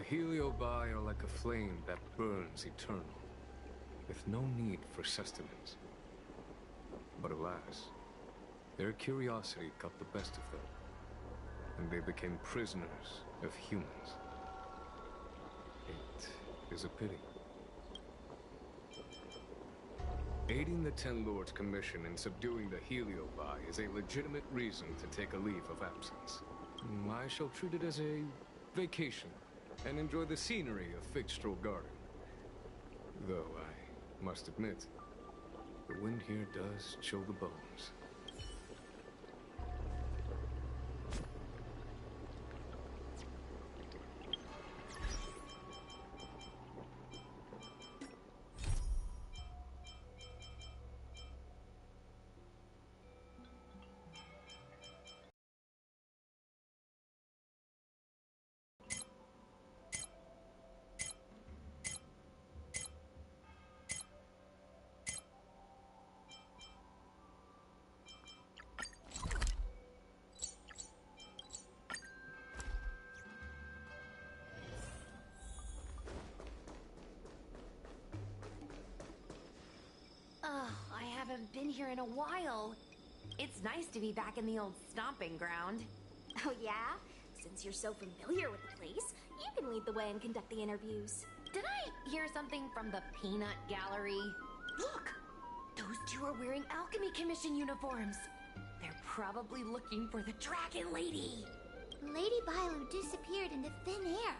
Heliobi are like a flame that burns eternal, with no need for sustenance. But alas, their curiosity got the best of them, and they became prisoners of humans. It is a pity. Aiding the Ten Lords' commission in subduing the Heliobi is a legitimate reason to take a leave of absence. I shall treat it as a vacation and enjoy the scenery of Figstrel Garden. Though I must admit, the wind here does chill the bones. I haven't been here in a while. It's nice to be back in the old stomping ground. Oh yeah? Since you're so familiar with the place, you can lead the way and conduct the interviews. Did I hear something from the Peanut Gallery? Look! Those two are wearing Alchemy Commission uniforms. They're probably looking for the Dragon Lady. Lady Bailu disappeared into thin air.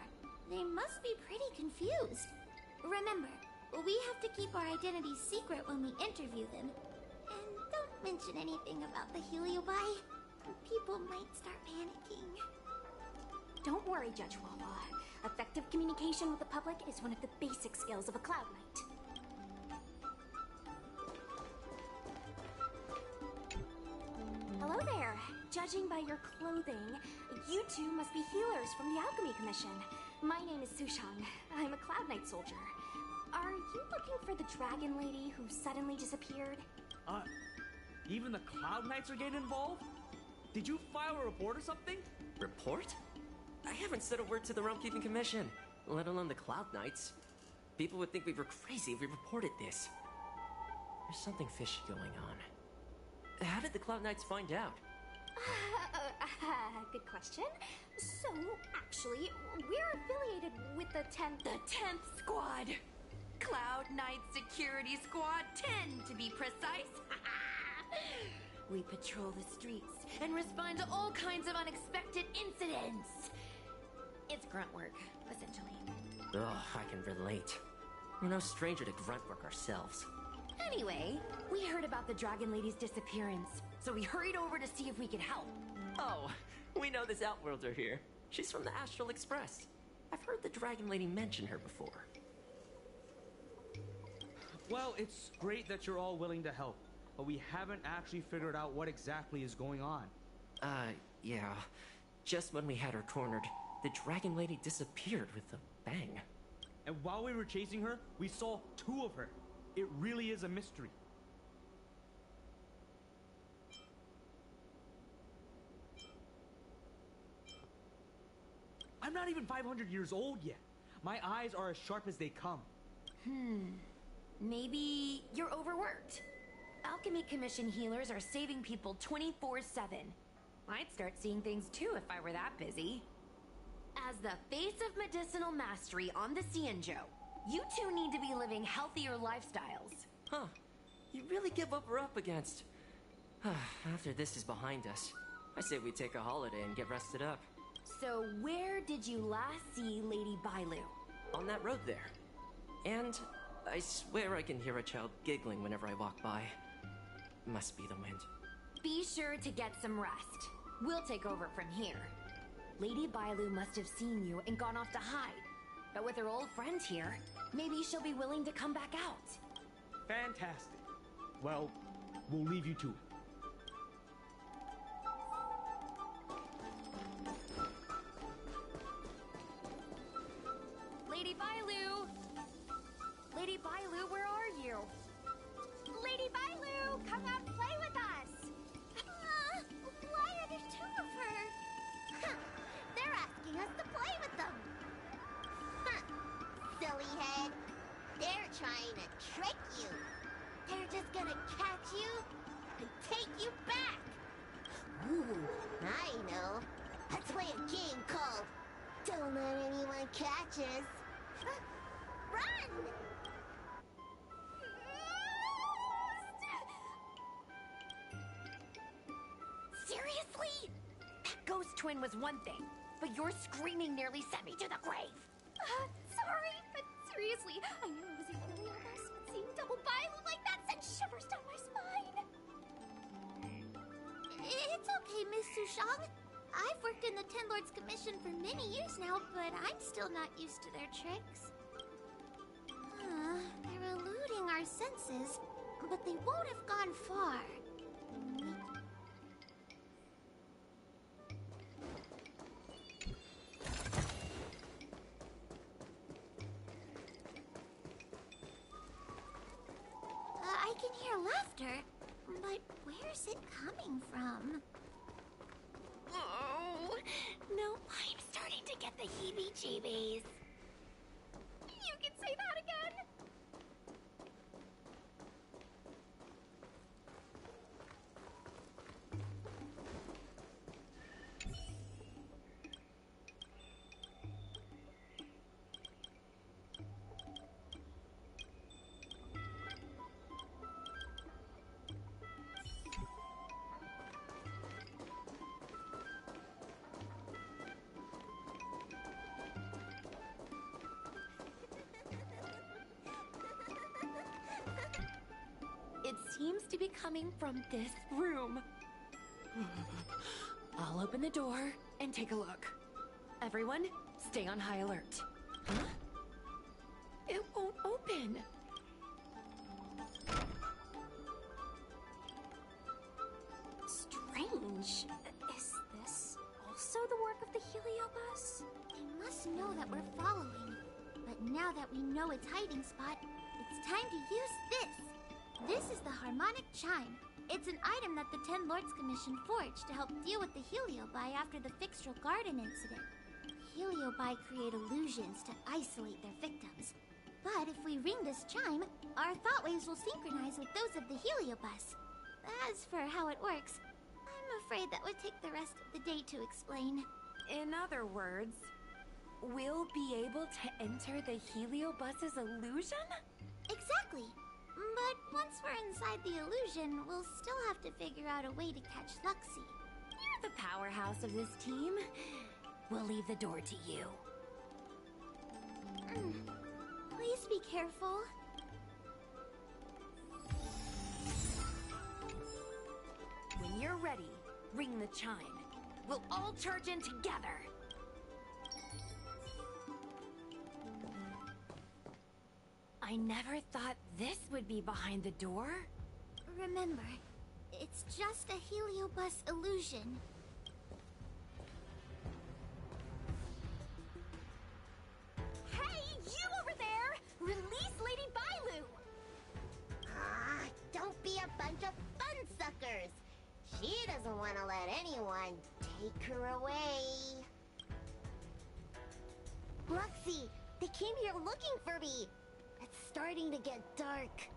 They must be pretty confused. Remember, we have to keep our identities secret when we interview them. And don't mention anything about the Heliobi. People might start panicking. Don't worry, Judge Wawa. Effective communication with the public is one of the basic skills of a Cloud Knight. Hello there. Judging by your clothing, you two must be healers from the Alchemy Commission. My name is Sushang. I'm a Cloud Knight soldier. Are you looking for the Dragon Lady who suddenly disappeared? Even the Cloud Knights are getting involved? Did you file a report or something? Report? I haven't said a word to the Realm-Keeping Commission, let alone the Cloud Knights. People would think we were crazy if we reported this. There's something fishy going on. How did the Cloud Knights find out? Good question. So, actually, we're affiliated with the 10th... The 10th Squad! Cloud Knight Security Squad 10, to be precise. We patrol the streets and respond to all kinds of unexpected incidents. It's grunt work, essentially. Ugh, I can relate. We're no stranger to grunt work ourselves. Anyway, we heard about the Dragon Lady's disappearance, so we hurried over to see if we could help. Oh, we know this Outworlder here. She's from the Astral Express. I've heard the Dragon Lady mention her before. Well, it's great that you're all willing to help, but we haven't actually figured out what exactly is going on. Yeah. Just when we had her cornered, the Dragon Lady disappeared with a bang. And while we were chasing her, we saw two of her. It really is a mystery. I'm not even 500 years old yet. My eyes are as sharp as they come. Maybe you're overworked. Alchemy Commission healers are saving people 24/7. I'd start seeing things too if I were that busy. As the face of medicinal mastery on the Cianjo, you two need to be living healthier lifestyles. Huh. You really give what we're up against. After this is behind us, I say we take a holiday and get rested up. So where did you last see Lady Bailu? On that road there. And I swear I can hear a child giggling whenever I walk by. Must be the wind. Be sure to get some rest. We'll take over from here. Lady Bailu must have seen you and gone off to hide. But with her old friend here, maybe she'll be willing to come back out. Fantastic. Well, we'll leave you to it. Lady Bailu! Lady Bailu, where are you? Lady Bailu, come out and play with us! Why are there two of her? They're asking us to play with them! gonna trick you. They're just gonna catch you and take you back. Ooh, I know. Let's play a game called Don't Let Anyone Catch Us. Run! Seriously? That ghost twin was one thing, but your screaming nearly sent me to the grave. Sorry, but seriously, I knew it was a Helio bus, but seeing double Bailu like that sent shivers down my spine. It's okay, Miss Sushang. I've worked in the Ten Lords Commission for many years now, but I'm still not used to their tricks. They're eluding our senses, but they won't have gone far. I can hear laughter, but where's it coming from? Oh, no, I'm starting to get the heebie-jeebies. You can say that again. It seems to be coming from this room. I'll open the door and take a look. Everyone, stay on high alert. Huh? It won't open. Strange. Is this also the work of the Helio bus? They must know that we're following. But now that we know its hiding spot, it's time to use this. This is the harmonic chime. It's an item that the Ten Lords Commission forged to help deal with the Heliobi after the Fixtral Garden incident. Heliobi create illusions to isolate their victims. But if we ring this chime, our thought waves will synchronize with those of the Heliobus. As for how it works, I'm afraid that would take the rest of the day to explain. In other words, we'll be able to enter the Heliobus's illusion? Exactly. But once we're inside the illusion, we'll still have to figure out a way to catch Luxie. You're the powerhouse of this team. We'll leave the door to you. Please be careful. When you're ready, ring the chime. We'll all charge in together. I never thought this would be behind the door. Remember, it's just a Heliobus illusion. Hey, you over there! Release Lady Bailu! Don't be a bunch of fun suckers. She doesn't want to let anyone take her away. Luxie, they came here looking for me. It's starting to get dark.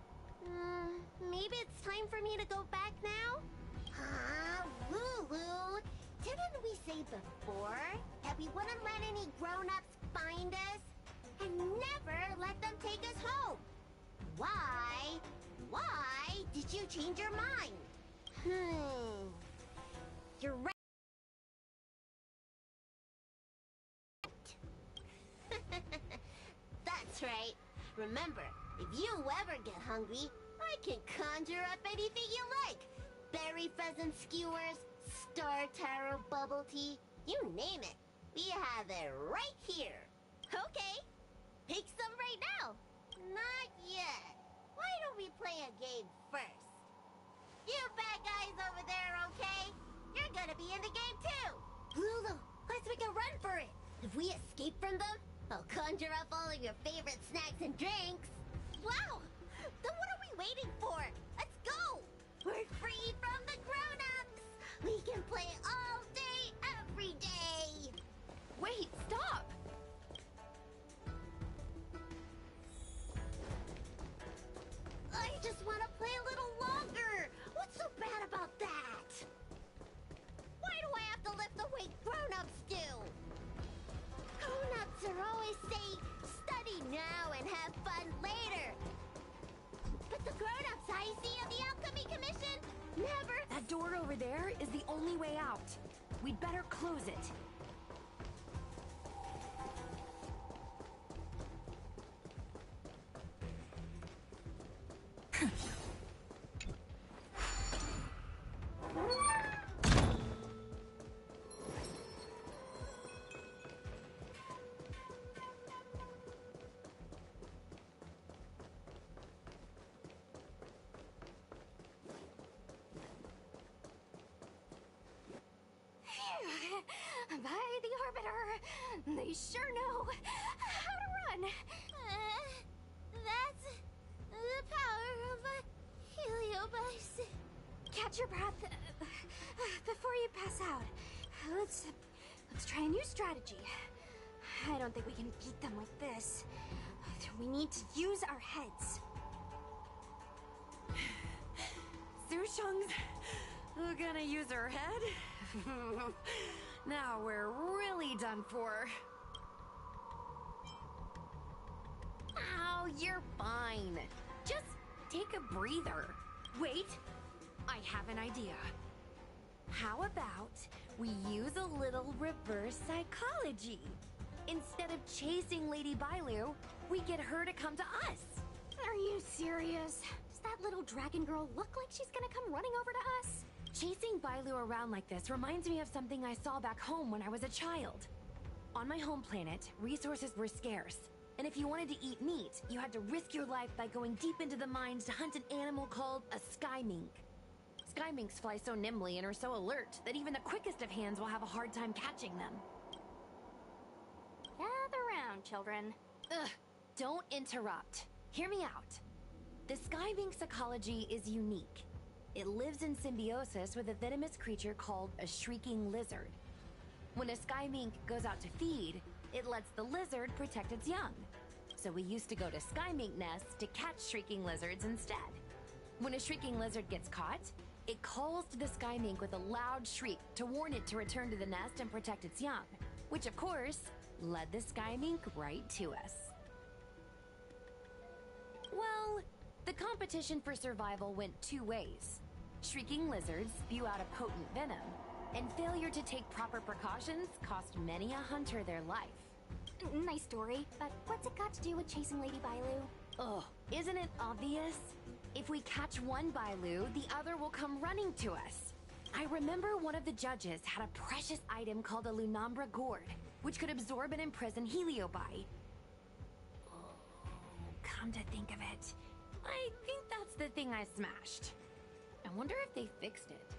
Maybe it's time for me to go back now? Lulu, didn't we say before that we wouldn't let any grown-ups find us? And never let them take us home? Why? Why did you change your mind? You're right. That's right. Remember, if you ever get hungry, I can conjure up anything you like. Berry pheasant skewers, star taro bubble tea, you name it. We have it right here. Okay, pick some right now. Not yet. Why don't we play a game first? You bad guys over there, okay? You're gonna be in the game too. Lulu, let's make a run for it. If we escape from them, I'll conjure up all of your favorite snacks and drinks. Wow! Then what are we waiting for? Let's go! We're free from the grown-ups! We can play all day, every day! Wait, stop! door over there is the only way out. We'd better close it. By the Arbiter, they sure know how to run. That's the power of a heliobus. Catch your breath before you pass out. Let's try a new strategy. I don't think we can beat them like this. We need to use our heads. Sushung's gonna use her head? Now we're really done for. Oh, you're fine. Just take a breather. Wait, I have an idea. How about we use a little reverse psychology? Instead of chasing Lady Bailu, we get her to come to us. Are you serious? Does that little dragon girl look like she's gonna come running over to us? Chasing Bailu around like this reminds me of something I saw back home when I was a child. On my home planet, resources were scarce, and if you wanted to eat meat, you had to risk your life by going deep into the mines to hunt an animal called a sky mink. Sky minks fly so nimbly and are so alert that even the quickest of hands will have a hard time catching them. Gather round, children. Ugh, don't interrupt. Hear me out. The sky mink's ecology is unique. It lives in symbiosis with a venomous creature called a shrieking lizard. When a sky mink goes out to feed, it lets the lizard protect its young. So we used to go to sky mink nests to catch shrieking lizards instead. When a shrieking lizard gets caught, it calls to the sky mink with a loud shriek to warn it to return to the nest and protect its young, which of course led the sky mink right to us. Well, the competition for survival went two ways. Shrieking lizards spew out a potent venom, and failure to take proper precautions cost many a hunter their life. Nice story, but what's it got to do with chasing Lady Bailu? Ugh, isn't it obvious? If we catch one Bailu, the other will come running to us. I remember one of the judges had a precious item called a Lunambra gourd, which could absorb and imprison heliobi. Come to think of it, I think that's the thing I smashed. I wonder if they fixed it.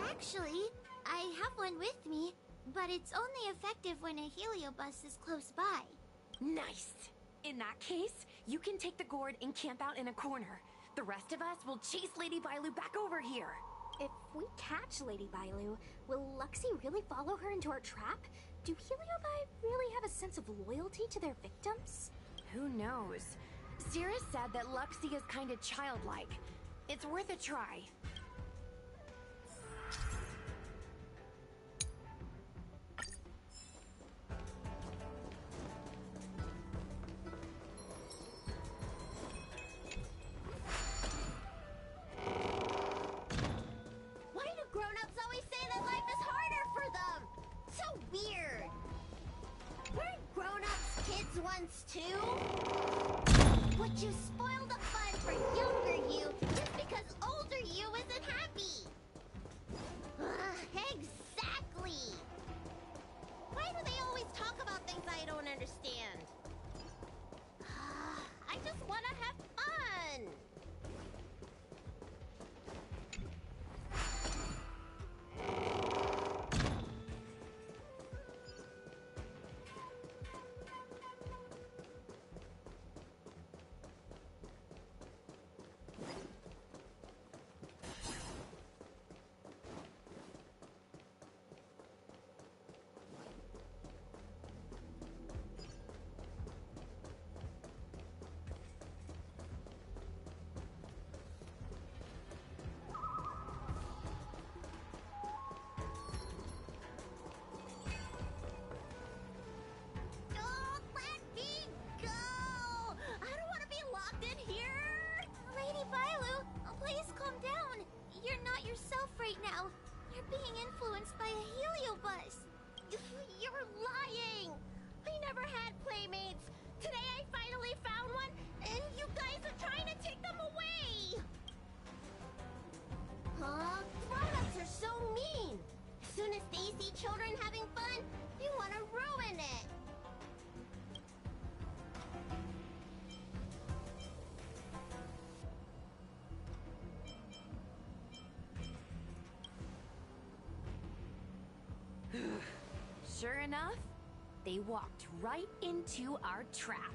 Actually, I have one with me, but it's only effective when a heliobus is close by. Nice! In that case, you can take the gourd and camp out in a corner. The rest of us will chase Lady Bailu back over here. If we catch Lady Bailu, will Luxie really follow her into our trap? Do heliobi really have a sense of loyalty to their victims? Who knows? Sierra said that Luxie is kinda childlike. It's worth a try. Why do grown-ups always say that life is harder for them? So weird. Weren't grown-ups kids once too? Would you spoil the fun for younger you just because older you isn't happy? Exactly. Why do they always talk about things I don't understand? I just want to have fun. yourself right now. You're being influenced by a heliobus. You're lying! I never had playmates. Today I finally found one, and you guys are trying to take them away! Huh? Grown-ups are so mean. As soon as they see children having fun, they want to ruin it. Sure enough, they walked right into our trap.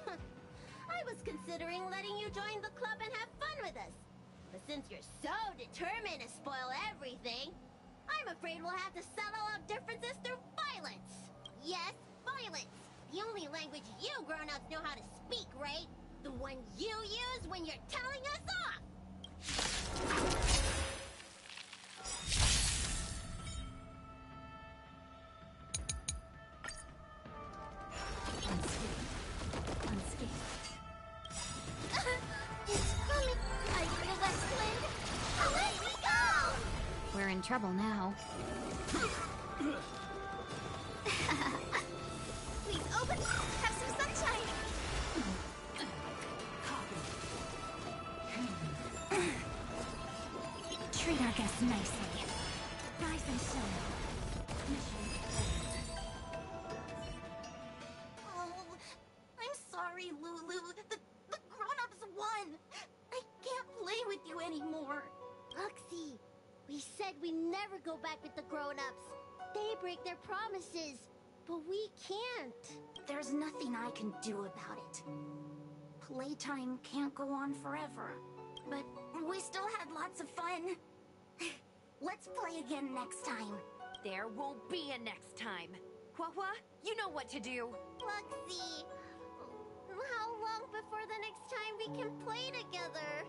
I was considering letting you join the club and have fun with us. But since you're so determined to spoil everything, I'm afraid we'll have to settle our differences through violence. Yes, violence. The only language you grown-ups know how to speak, right? The one you use when you're telling us off. It's coming. I feel that wind. Away we go! We're in trouble now. Please open. Have some sunshine. Treat our guests nicely. Rise and shine. Oh, I'm sorry, Lulu. The grown-ups won. I can't play with you anymore. Luxie, we said we never go back with the grown-ups. They break their promises, but we can't. There's nothing I can do about it. Playtime can't go on forever. But we still had lots of fun. Let's play again next time. There won't be a next time. Quahua, you know what to do. Luxie, how long before the next time we can play together?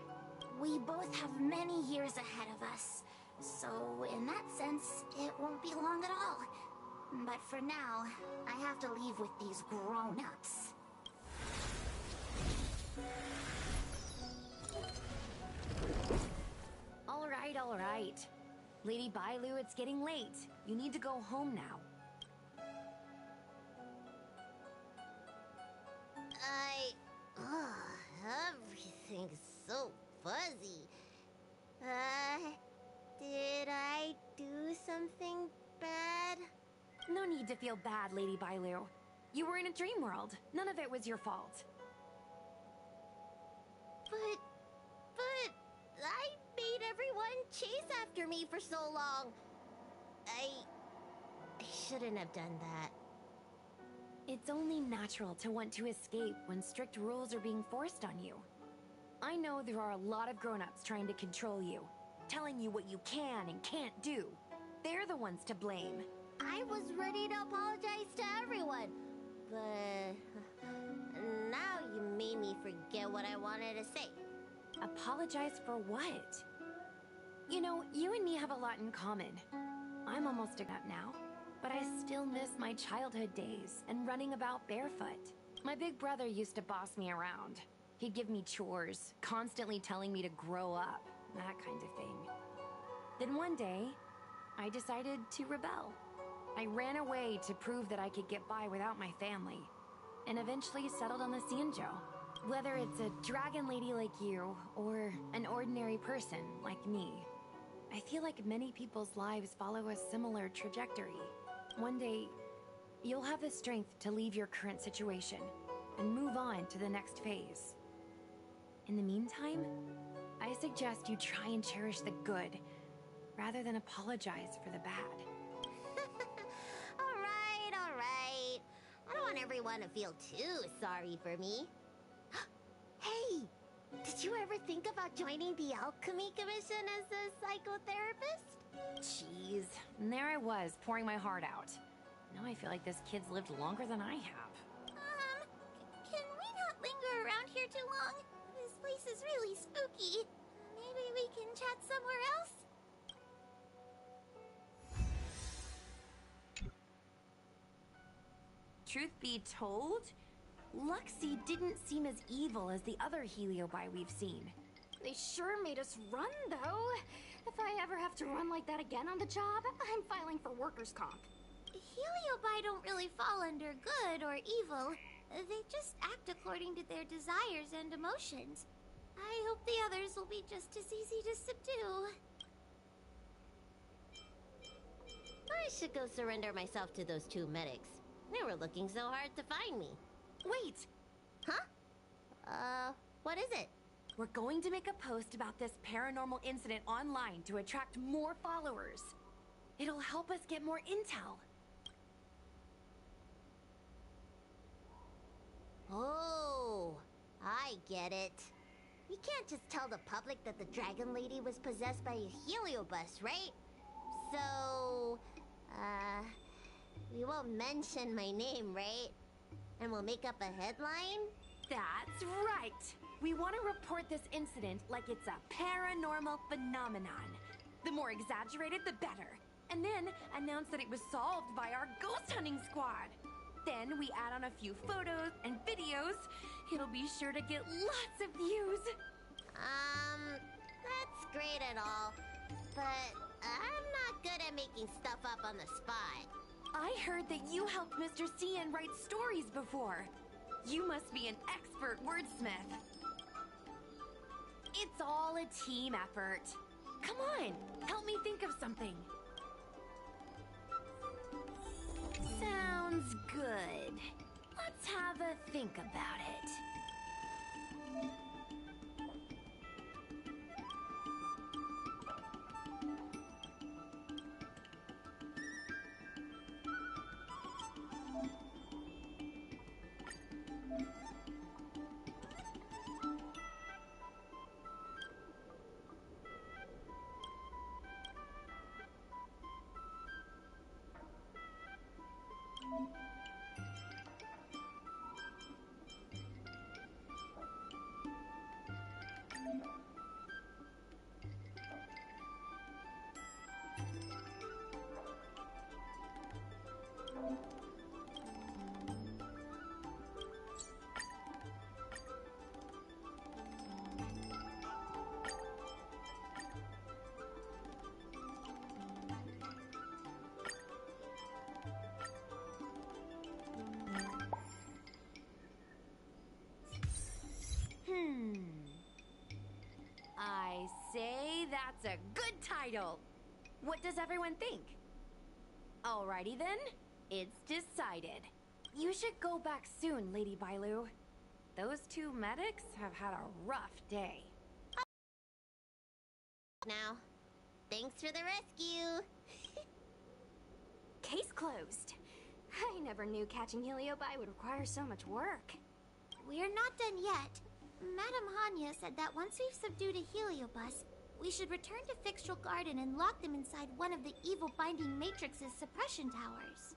We both have many years ahead of us. So, in that sense, it won't be long at all. But for now, I have to leave with these grown-ups. All right. Lady Bailu, it's getting late. You need to go home now. Everything's so fuzzy. Did I do something bad? No need to feel bad, Lady Bailu. You were in a dream world. None of it was your fault. But I made everyone chase after me for so long. I shouldn't have done that. It's only natural to want to escape when strict rules are being forced on you. I know there are a lot of grown-ups trying to control you, telling you what you can and can't do. They're the ones to blame. I was ready to apologize to everyone, but now you made me forget what I wanted to say. Apologize for what? You know, you and me have a lot in common. I'm almost a nut now, but I still miss my childhood days and running about barefoot. My big brother used to boss me around. He'd give me chores, constantly telling me to grow up, that kind of thing. Then one day, I decided to rebel. I ran away to prove that I could get by without my family, and eventually settled on the Xianzhou. Whether it's a dragon lady like you, or an ordinary person like me, I feel like many people's lives follow a similar trajectory. One day, you'll have the strength to leave your current situation and move on to the next phase. In the meantime, I suggest you try and cherish the good, rather than apologize for the bad. All right. I don't want everyone to feel too sorry for me. Hey, did you ever think about joining the Alchemy Commission as a psychotherapist? Jeez, and there I was, pouring my heart out. Now I feel like this kid's lived longer than I have. Can we not linger around here too long? This place is really spooky. Maybe we can chat somewhere else? Truth be told, Luxie didn't seem as evil as the other Heliobi we've seen. They sure made us run, though. If I ever have to run like that again on the job, I'm filing for workers' comp. Heliobi don't really fall under good or evil. They just act according to their desires and emotions. I hope the others will be just as easy to subdue. I should go surrender myself to those two medics. They were looking so hard to find me. Wait! Huh? What is it? We're going to make a post about this paranormal incident online to attract more followers. It'll help us get more intel. Oh, I get it. We can't just tell the public that the Dragon Lady was possessed by a heliobus, right? So, we won't mention my name, right? And we'll make up a headline? That's right! We want to report this incident like it's a paranormal phenomenon. The more exaggerated, the better. And then announce that it was solved by our ghost hunting squad. Then we add on a few photos and videos. It'll be sure to get lots of views. That's great and all, but I'm not good at making stuff up on the spot. I heard that you helped Mr. Cian write stories before. You must be an expert wordsmith. It's all a team effort. Come on, help me think of something. Sounds good. Let's have a think about it. I say that's a good title. What does everyone think? Alrighty then, it's decided. You should go back soon, Lady Bailu. Those two medics have had a rough day. Now, thanks for the rescue. Case closed. I never knew catching Heliobi would require so much work. We're not done yet. Madame Hanya said that once we've subdued a heliobus, we should return to Fixtral Garden and lock them inside one of the evil binding matrix's suppression towers.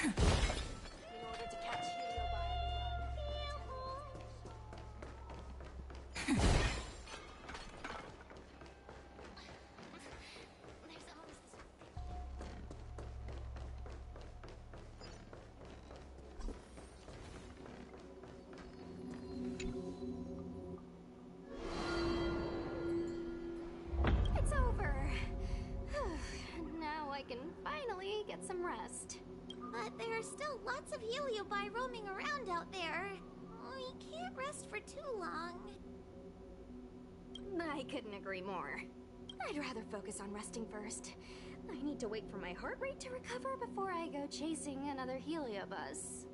In order to catch Heliobi on the run. There's always this. It's over. Now I can finally get some rest. But there are still lots of heliobi roaming around out there. We can't rest for too long. I couldn't agree more. I'd rather focus on resting first. I need to wait for my heart rate to recover before I go chasing another heliobus.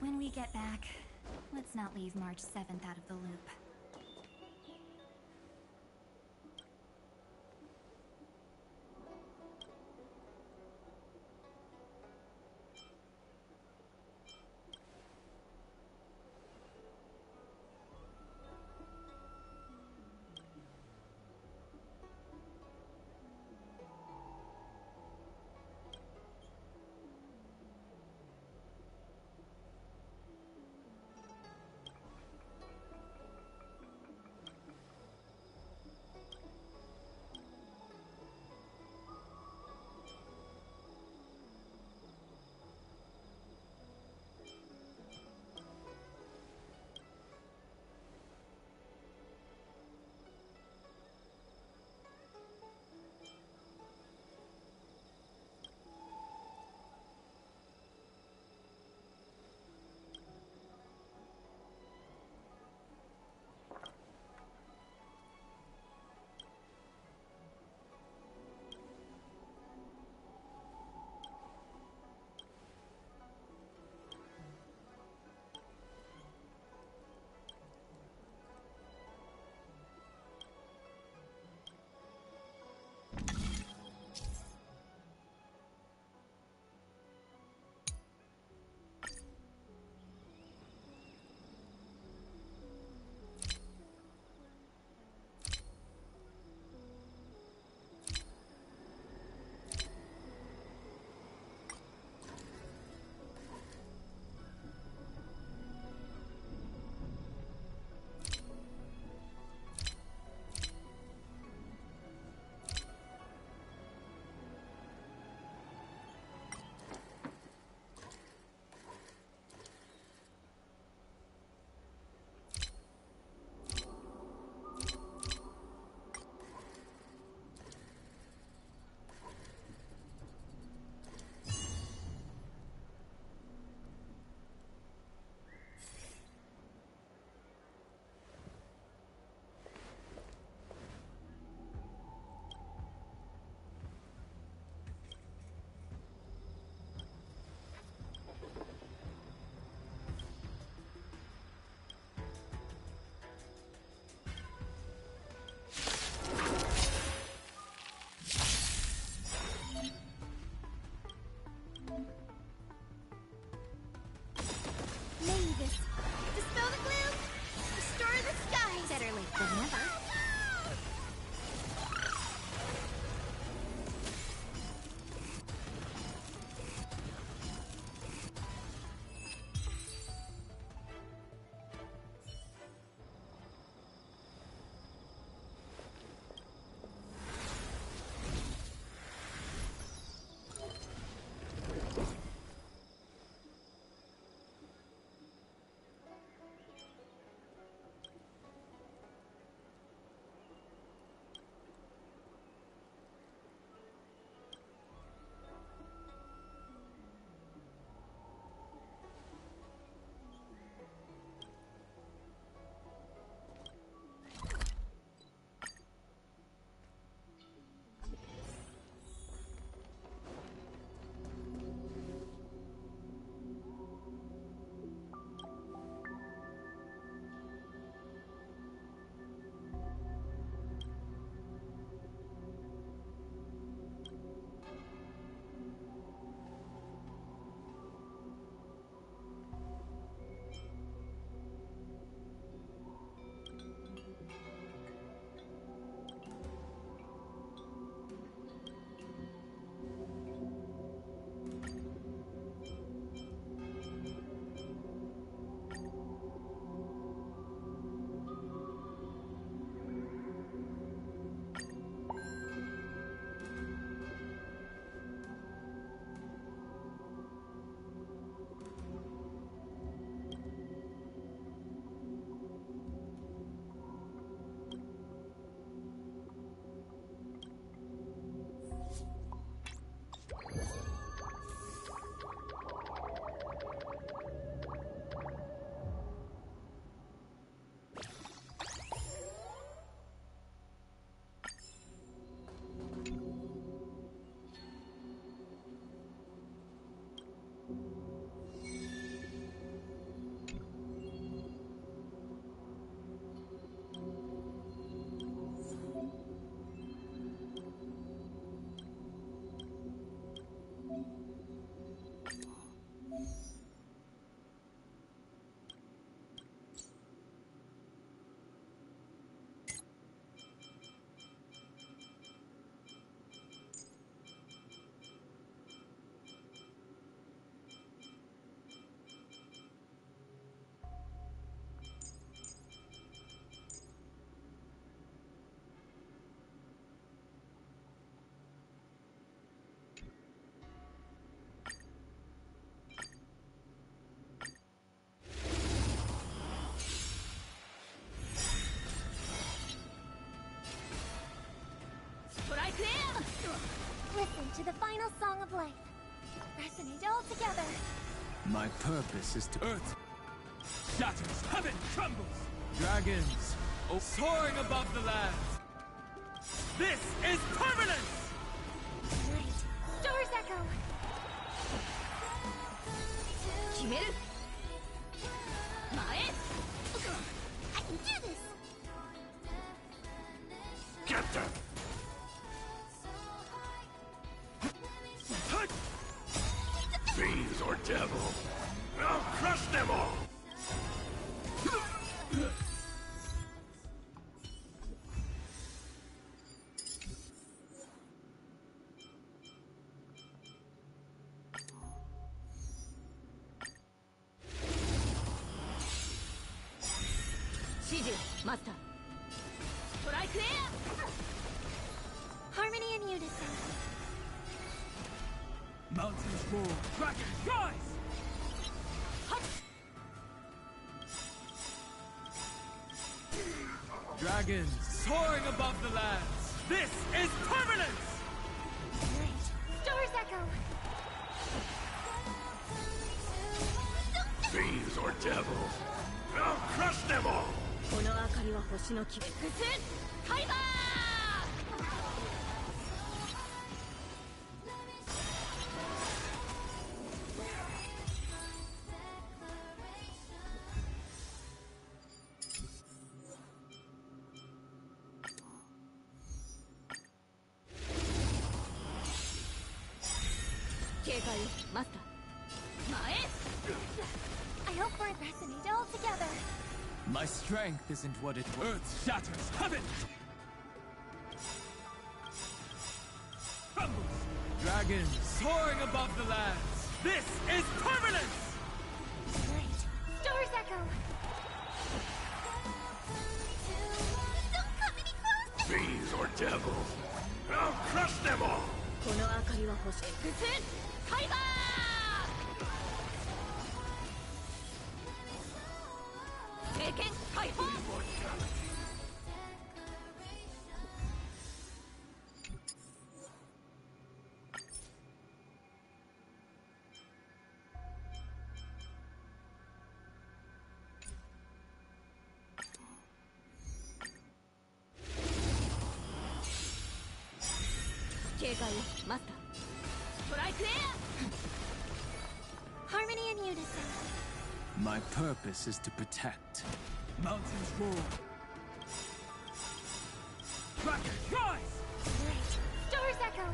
When we get back, let's not leave March 7th out of the loop. to the final song of life. Resonate all together. My purpose is to earth shatters, heaven trembles. Dragons soaring above the lands. This is permanence! Great. Stars echo. 決める前 I can do this! Get them! Fiends or devil, I'll crush them all! Master. Strike air! Harmony and unison. Mountains roar, dragons rise! Dragons soaring above the lands. This is permanence! Great. Stars echo. Fiends or devils, I'll crush them all! この明かりは星の希望。伏せタイマー警戒マスター前 I hope we're resonate all together. My strength isn't what it was. Earth shatters, heaven trembles. Dragons soaring above the lands. This is permanence! Great. Stars echo. Don't come any closer! Fiends or devils, I'll crush them all! この明かりは星伏せタイマー 経験解放 警戒マスターストライクエア Harmony and unison. My purpose is to protect. Mountains roar. Dragons rise! Great. Stars echo.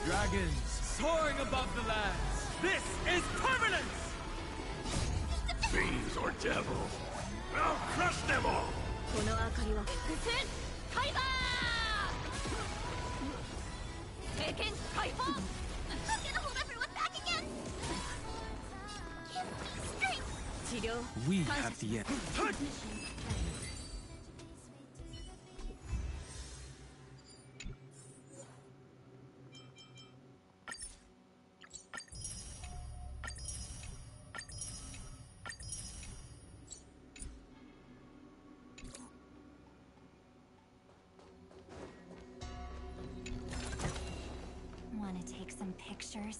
Dragons soaring above the lands. This is permanence! Fiends or devils, I'll crush them all! この明かりは伏せタイマー経験解放 I'm gonna hold everyone back again! Give me strength! 治療 We 感謝 have the end. Want to take some pictures?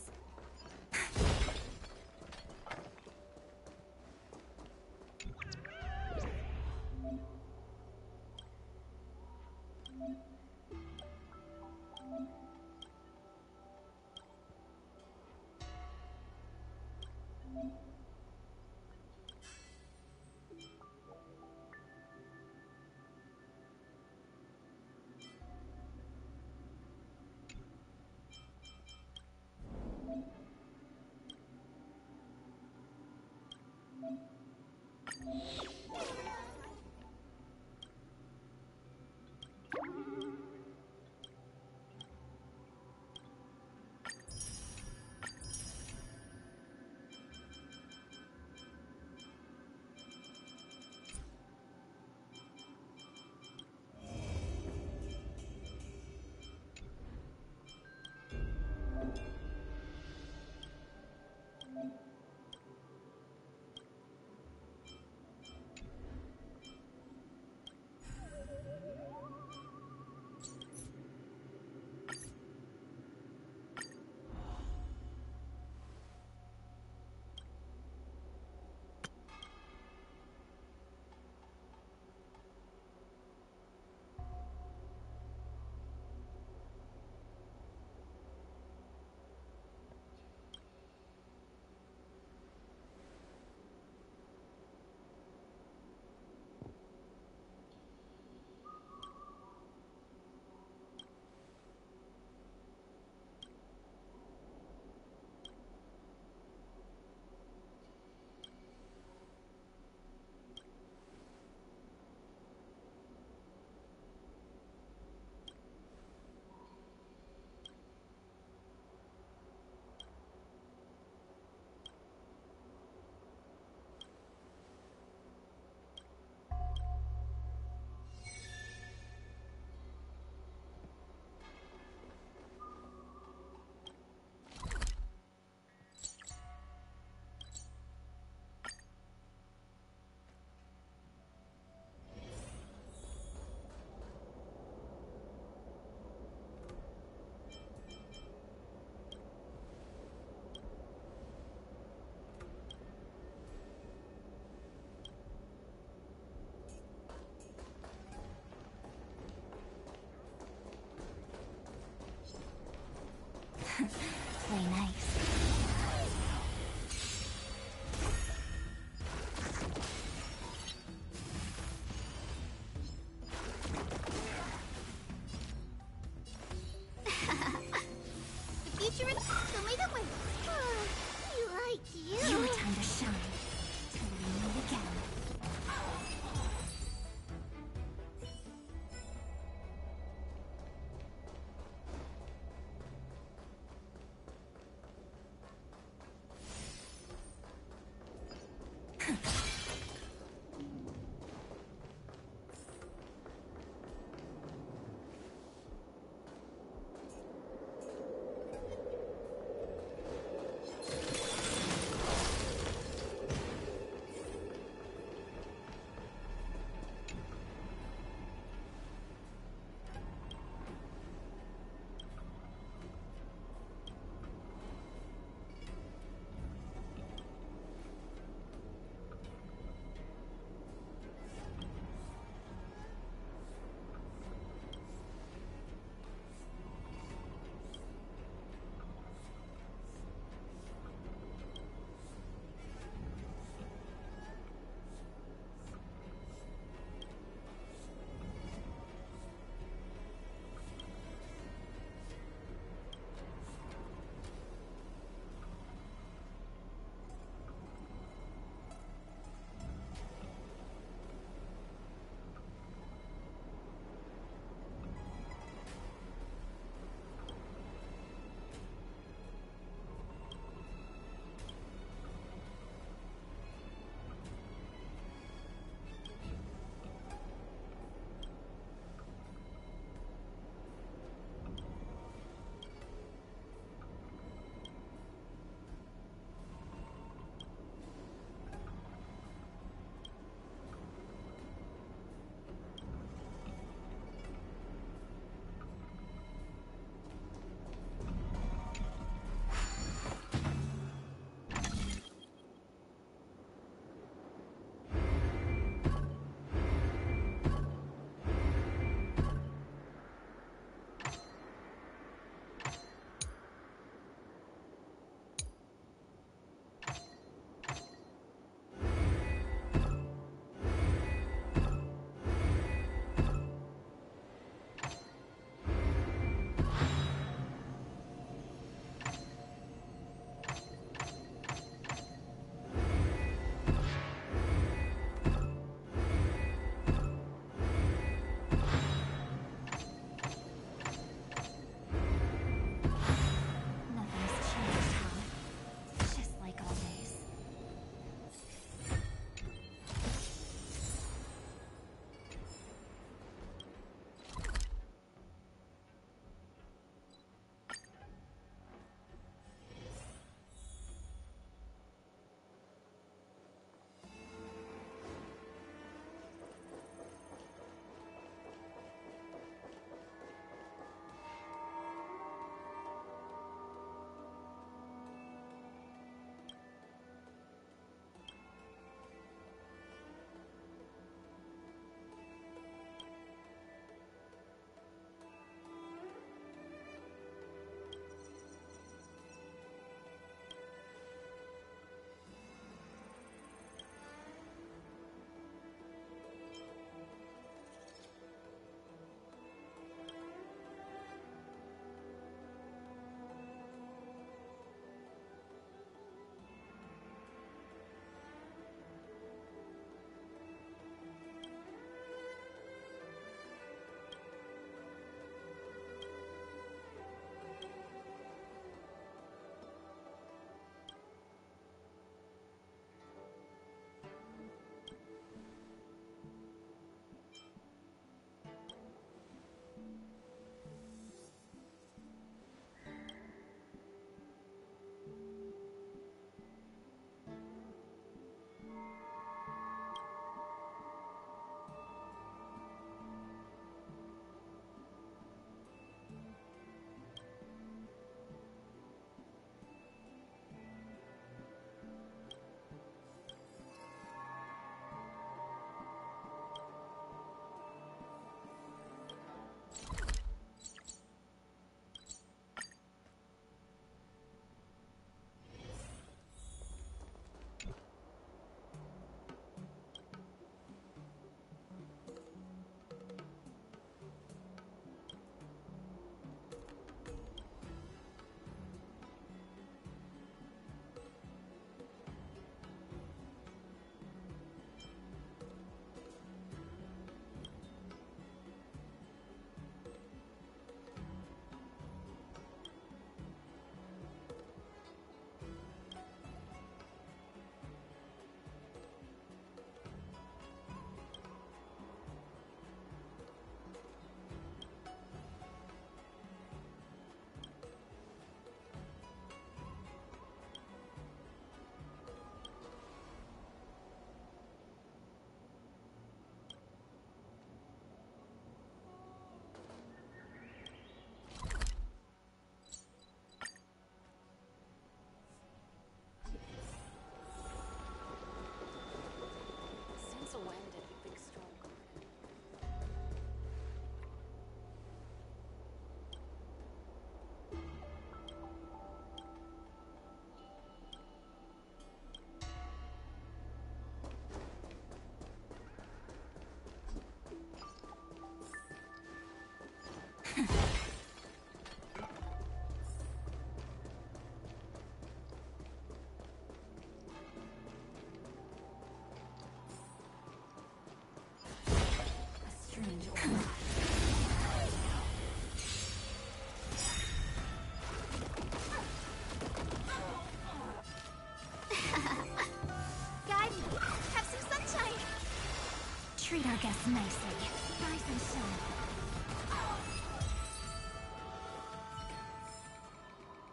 our guests nicely. Rise and shine.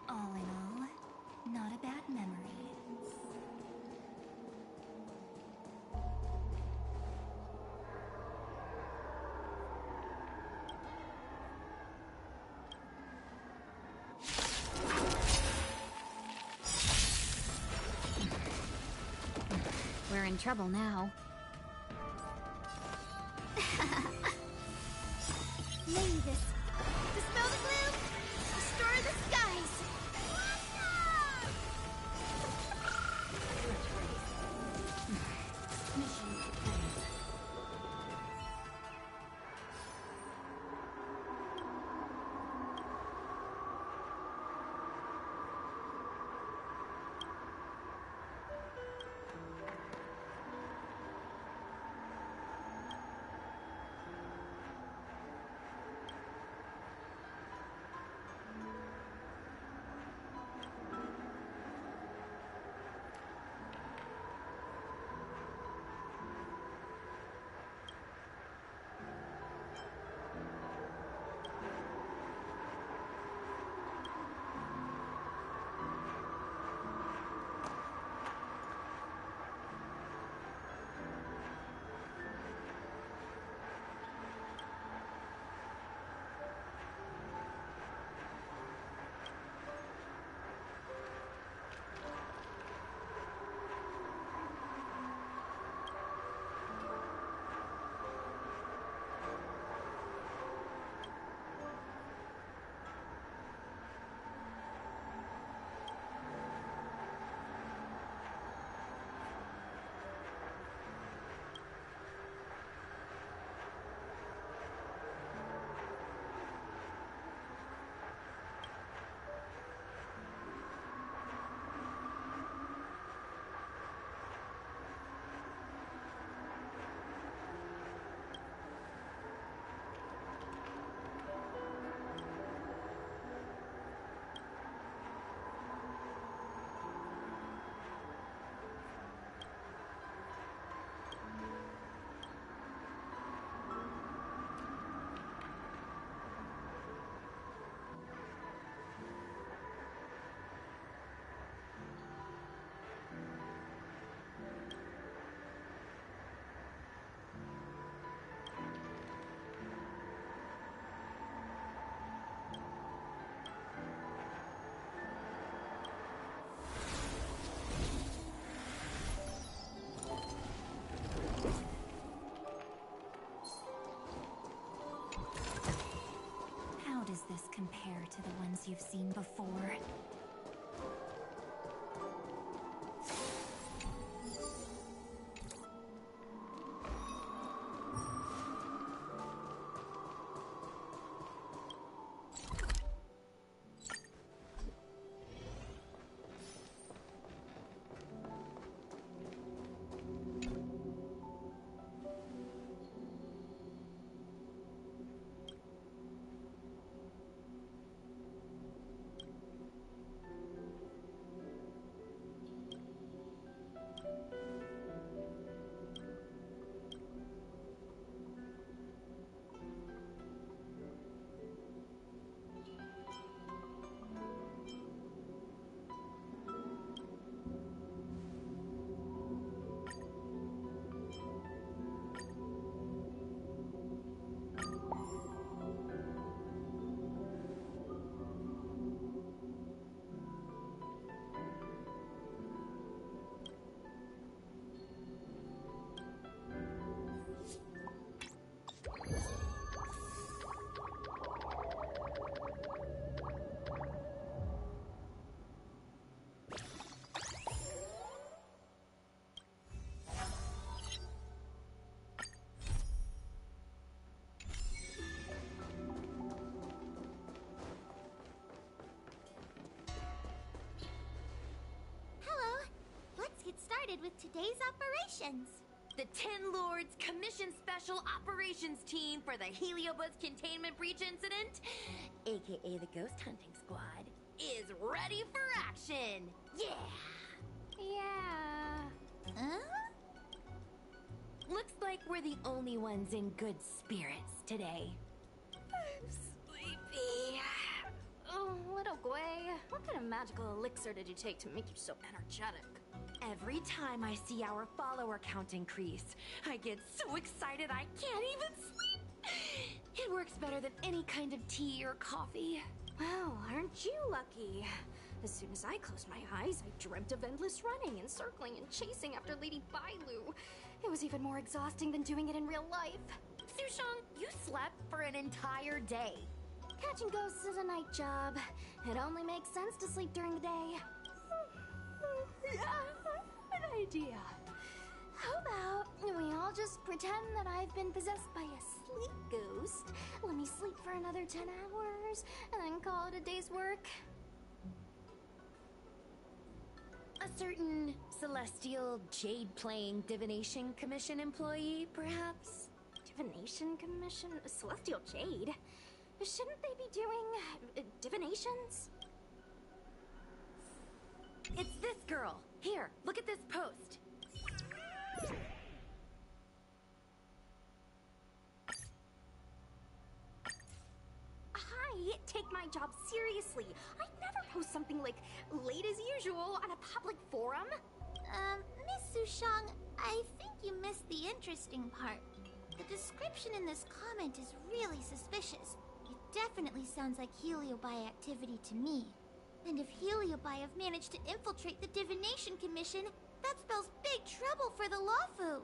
All in all, not a bad memory. We're in trouble now. Mavis, dispel the gloom, restore the skies. Mission complete. How does this compare to the ones you've seen before? Started with today's operations. The Ten Lords Commission Special Operations Team for the Heliobuzz Containment Breach Incident, aka the Ghost Hunting Squad, is ready for action! Yeah! Yeah. Huh? Looks like we're the only ones in good spirits today. I'm sleepy. Oh, little Gwei, what kind of magical elixir did you take to make you so energetic? Every time I see our follower count increase, I get so excited I can't even sleep. It works better than any kind of tea or coffee. Well, aren't you lucky? As soon as I closed my eyes, I dreamt of endless running and circling and chasing after Lady Bailu. It was even more exhausting than doing it in real life. Sushang, you slept for an entire day. Catching ghosts is a night job. It only makes sense to sleep during the day. An idea. How about we all just pretend that I've been possessed by a sleep ghost? Let me sleep for another 10 hours, and then call it a day's work. A certain celestial jade-playing divination commission employee, perhaps? Divination commission? Celestial Jade? Shouldn't they be doing divinations? It's this girl. Here, look at this post. Hi, take my job seriously. I'd never post something like late as usual on a public forum. Miss Sushang, I think you missed the interesting part. The description in this comment is really suspicious. It definitely sounds like Heliobi activity to me. And if Heliobi have managed to infiltrate the Divination Commission, that spells big trouble for the Lawfu.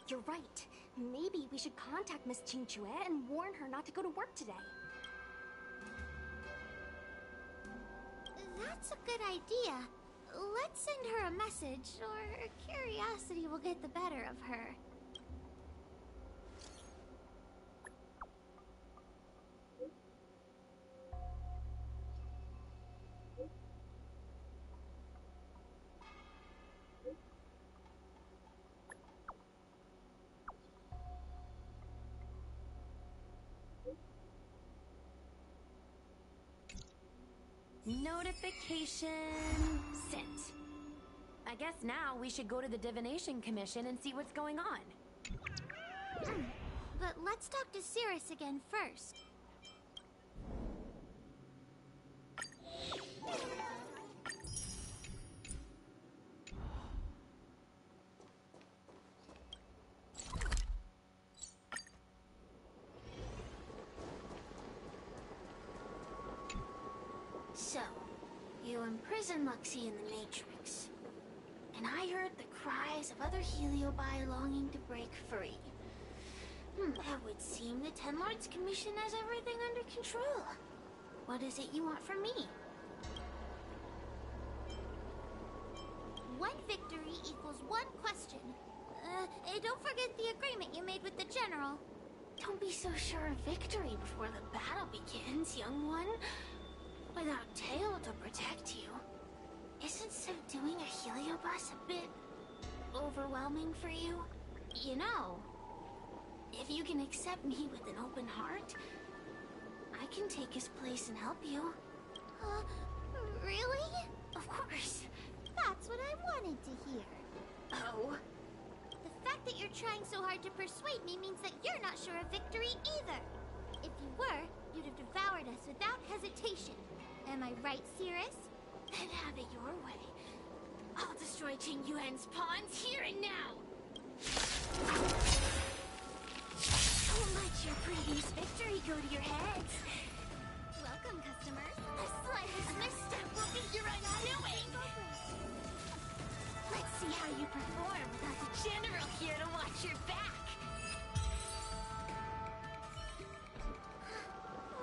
You're right. Maybe we should contact Miss Qingchue and warn her not to go to work today. That's a good idea. Let's send her a message, or curiosity will get the better of her. Notification sent. I guess now we should go to the Divination Commission and see what's going on. But let's talk to Cirrus again first. So, you imprisoned Luxie in the Matrix. And I heard the cries of other Heliobi longing to break free. It would seem the Ten Lords Commission has everything under control. What is it you want from me? One victory equals one question. Don't forget the agreement you made with the General. Don't be so sure of victory before the battle begins, young one. Without Tail to protect you, isn't subduing a Heliobus a bit overwhelming for you? You know, if you can accept me with an open heart, I can take his place and help you. Really? Of course. That's what I wanted to hear. Oh? The fact that you're trying so hard to persuade me means that you're not sure of victory either. If you were, you'd have devoured us without hesitation. Am I right, Cirrus? Then have it your way. I'll destroy Qing Yuan's pawns here and now. Don't let your previous victory go to your heads. Welcome, customers. The slightest misstep will be your undoing. Let's see how you perform without the General here to watch your back.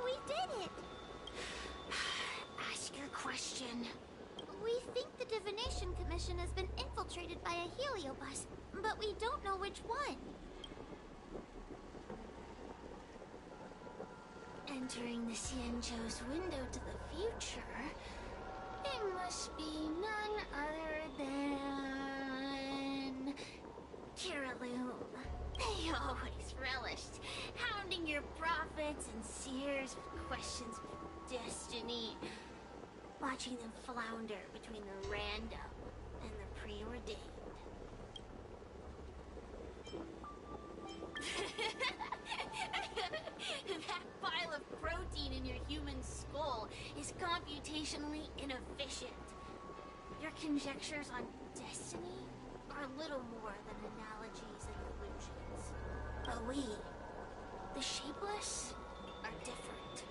We did it! Ask your question. We think the Divination Commission has been infiltrated by a Heliobus, but we don't know which one. Entering the Xianzhou's window to the future, it must be none other than Kiraloom. They always relished hounding your prophets and seers with questions of destiny, watching them flounder between the random and the preordained. computationally inefficient. Your conjectures on destiny are little more than analogies and illusions. But we, the Shapeless, are different.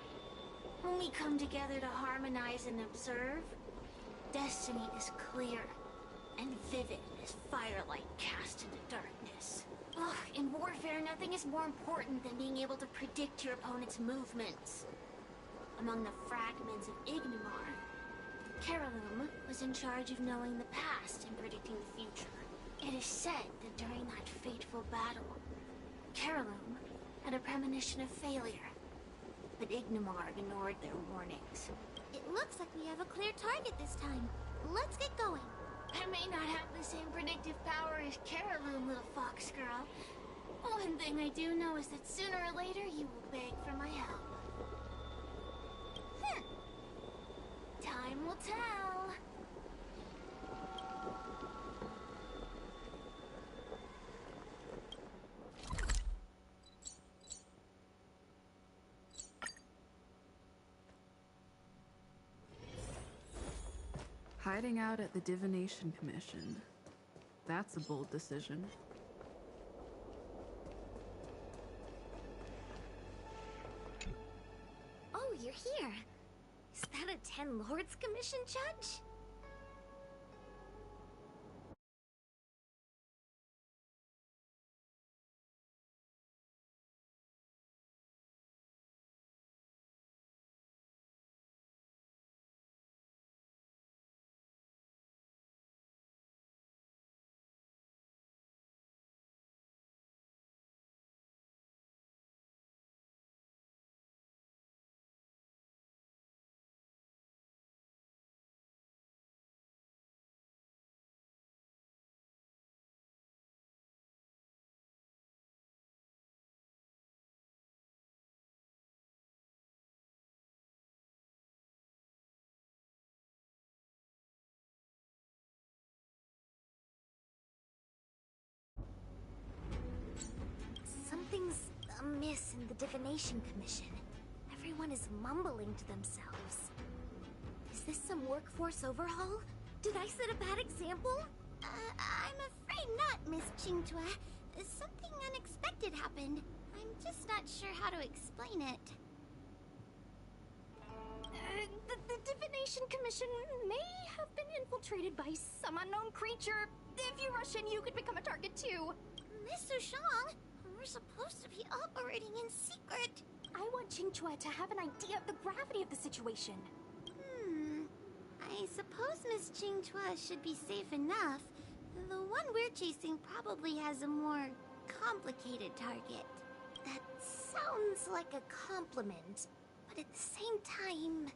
When we come together to harmonize and observe, destiny is clear and vivid as firelight cast into darkness. Ugh, in warfare, nothing is more important than being able to predict your opponent's movements. Among the fragments of Ignimar, Carolum was in charge of knowing the past and predicting the future. It is said that during that fateful battle, Carolum had a premonition of failure, but Ignimar ignored their warnings. It looks like we have a clear target this time. Let's get going. I may not have the same predictive power as Carolum, little fox girl. One thing I do know is that sooner or later you will beg for my help. Time will tell. Hiding out at the Divination Commission. That's a bold decision. Oh, you're here. Is that a Ten Lords Commission, Judge? Something's amiss in the Divination Commission. Everyone is mumbling to themselves. Is this some workforce overhaul? Did I set a bad example? I'm afraid not, Miss Qingtua. Something unexpected happened. I'm just not sure how to explain it. The Divination Commission may have been infiltrated by some unknown creature. If you rush in, you could become a target too. Miss Sushang, we're supposed to be operating in secret. I want Qingtua to have an idea of the gravity of the situation. I suppose Miss Qingtua should be safe enough. The one we're chasing probably has a more complicated target. That sounds like a compliment, but at the same time...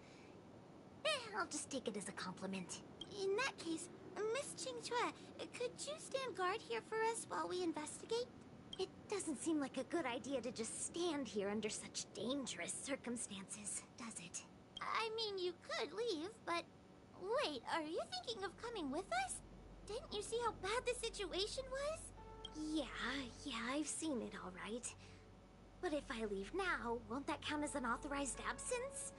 I'll just take it as a compliment. In that case, Miss Qingtua, could you stand guard here for us while we investigate? It doesn't seem like a good idea to just stand here under such dangerous circumstances, does it? I mean, you could leave, but... Wait, are you thinking of coming with us? Didn't you see how bad the situation was? Yeah, I've seen it all right. But if I leave now, won't that count as an authorized absence?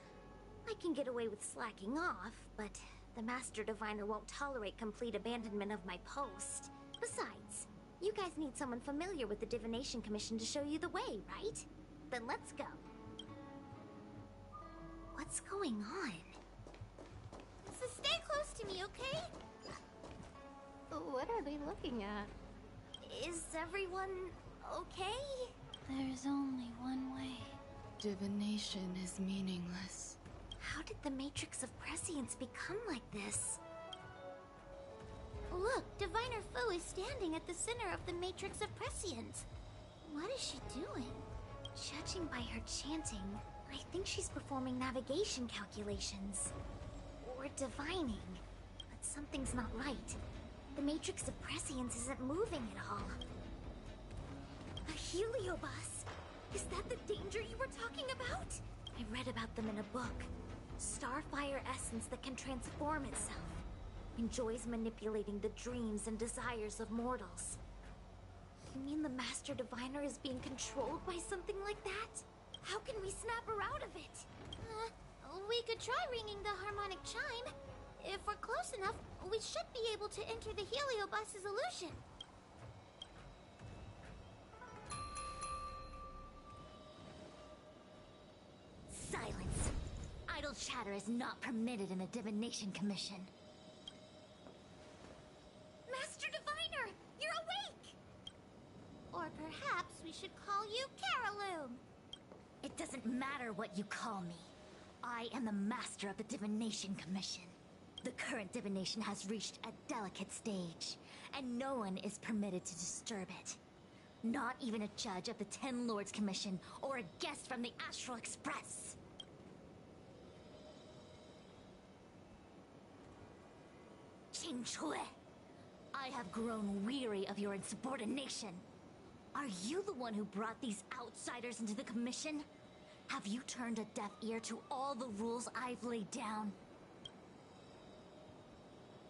I can get away with slacking off, but the Master Diviner won't tolerate complete abandonment of my post. Besides, you guys need someone familiar with the Divination Commission to show you the way, right? Then let's go. What's going on? So stay close to me, okay? What are they looking at? Is everyone okay? There's only one way. Divination is meaningless. How did the Matrix of Prescience become like this? Look, Diviner Fu is standing at the center of the Matrix of Prescience. What is she doing? Judging by her chanting, I think she's performing navigation calculations. Or divining. But something's not right. The Matrix of Prescience isn't moving at all. A heliobus? Is that the danger you were talking about? I read about them in a book. Starfire essence that can transform itself. Enjoys manipulating the dreams and desires of mortals. You mean the Master Diviner is being controlled by something like that? How can we snap her out of it? We could try ringing the harmonic chime. If we're close enough, we should be able to enter the heliobus's illusion. Silence! Idle chatter is not permitted in the Divination Commission. Master Diviner, you're awake! Or perhaps we should call you Caraloom. It doesn't matter what you call me. I am the master of the Divination Commission. The current divination has reached a delicate stage, and no one is permitted to disturb it. Not even a judge of the Ten Lords Commission or a guest from the Astral Express. Qing Chui, I have grown weary of your insubordination. Are you the one who brought these outsiders into the Commission? Have you turned a deaf ear to all the rules I've laid down?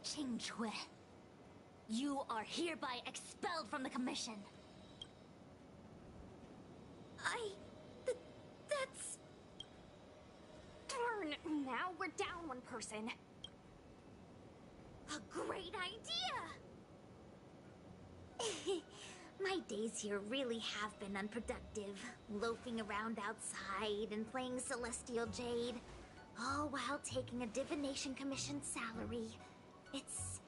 Qing Chui, you are hereby expelled from the Commission. That's... Darn, now we're down one person. A great idea! My days here really have been unproductive, loafing around outside and playing Celestial Jade, all while taking a Divination Commission salary. It's...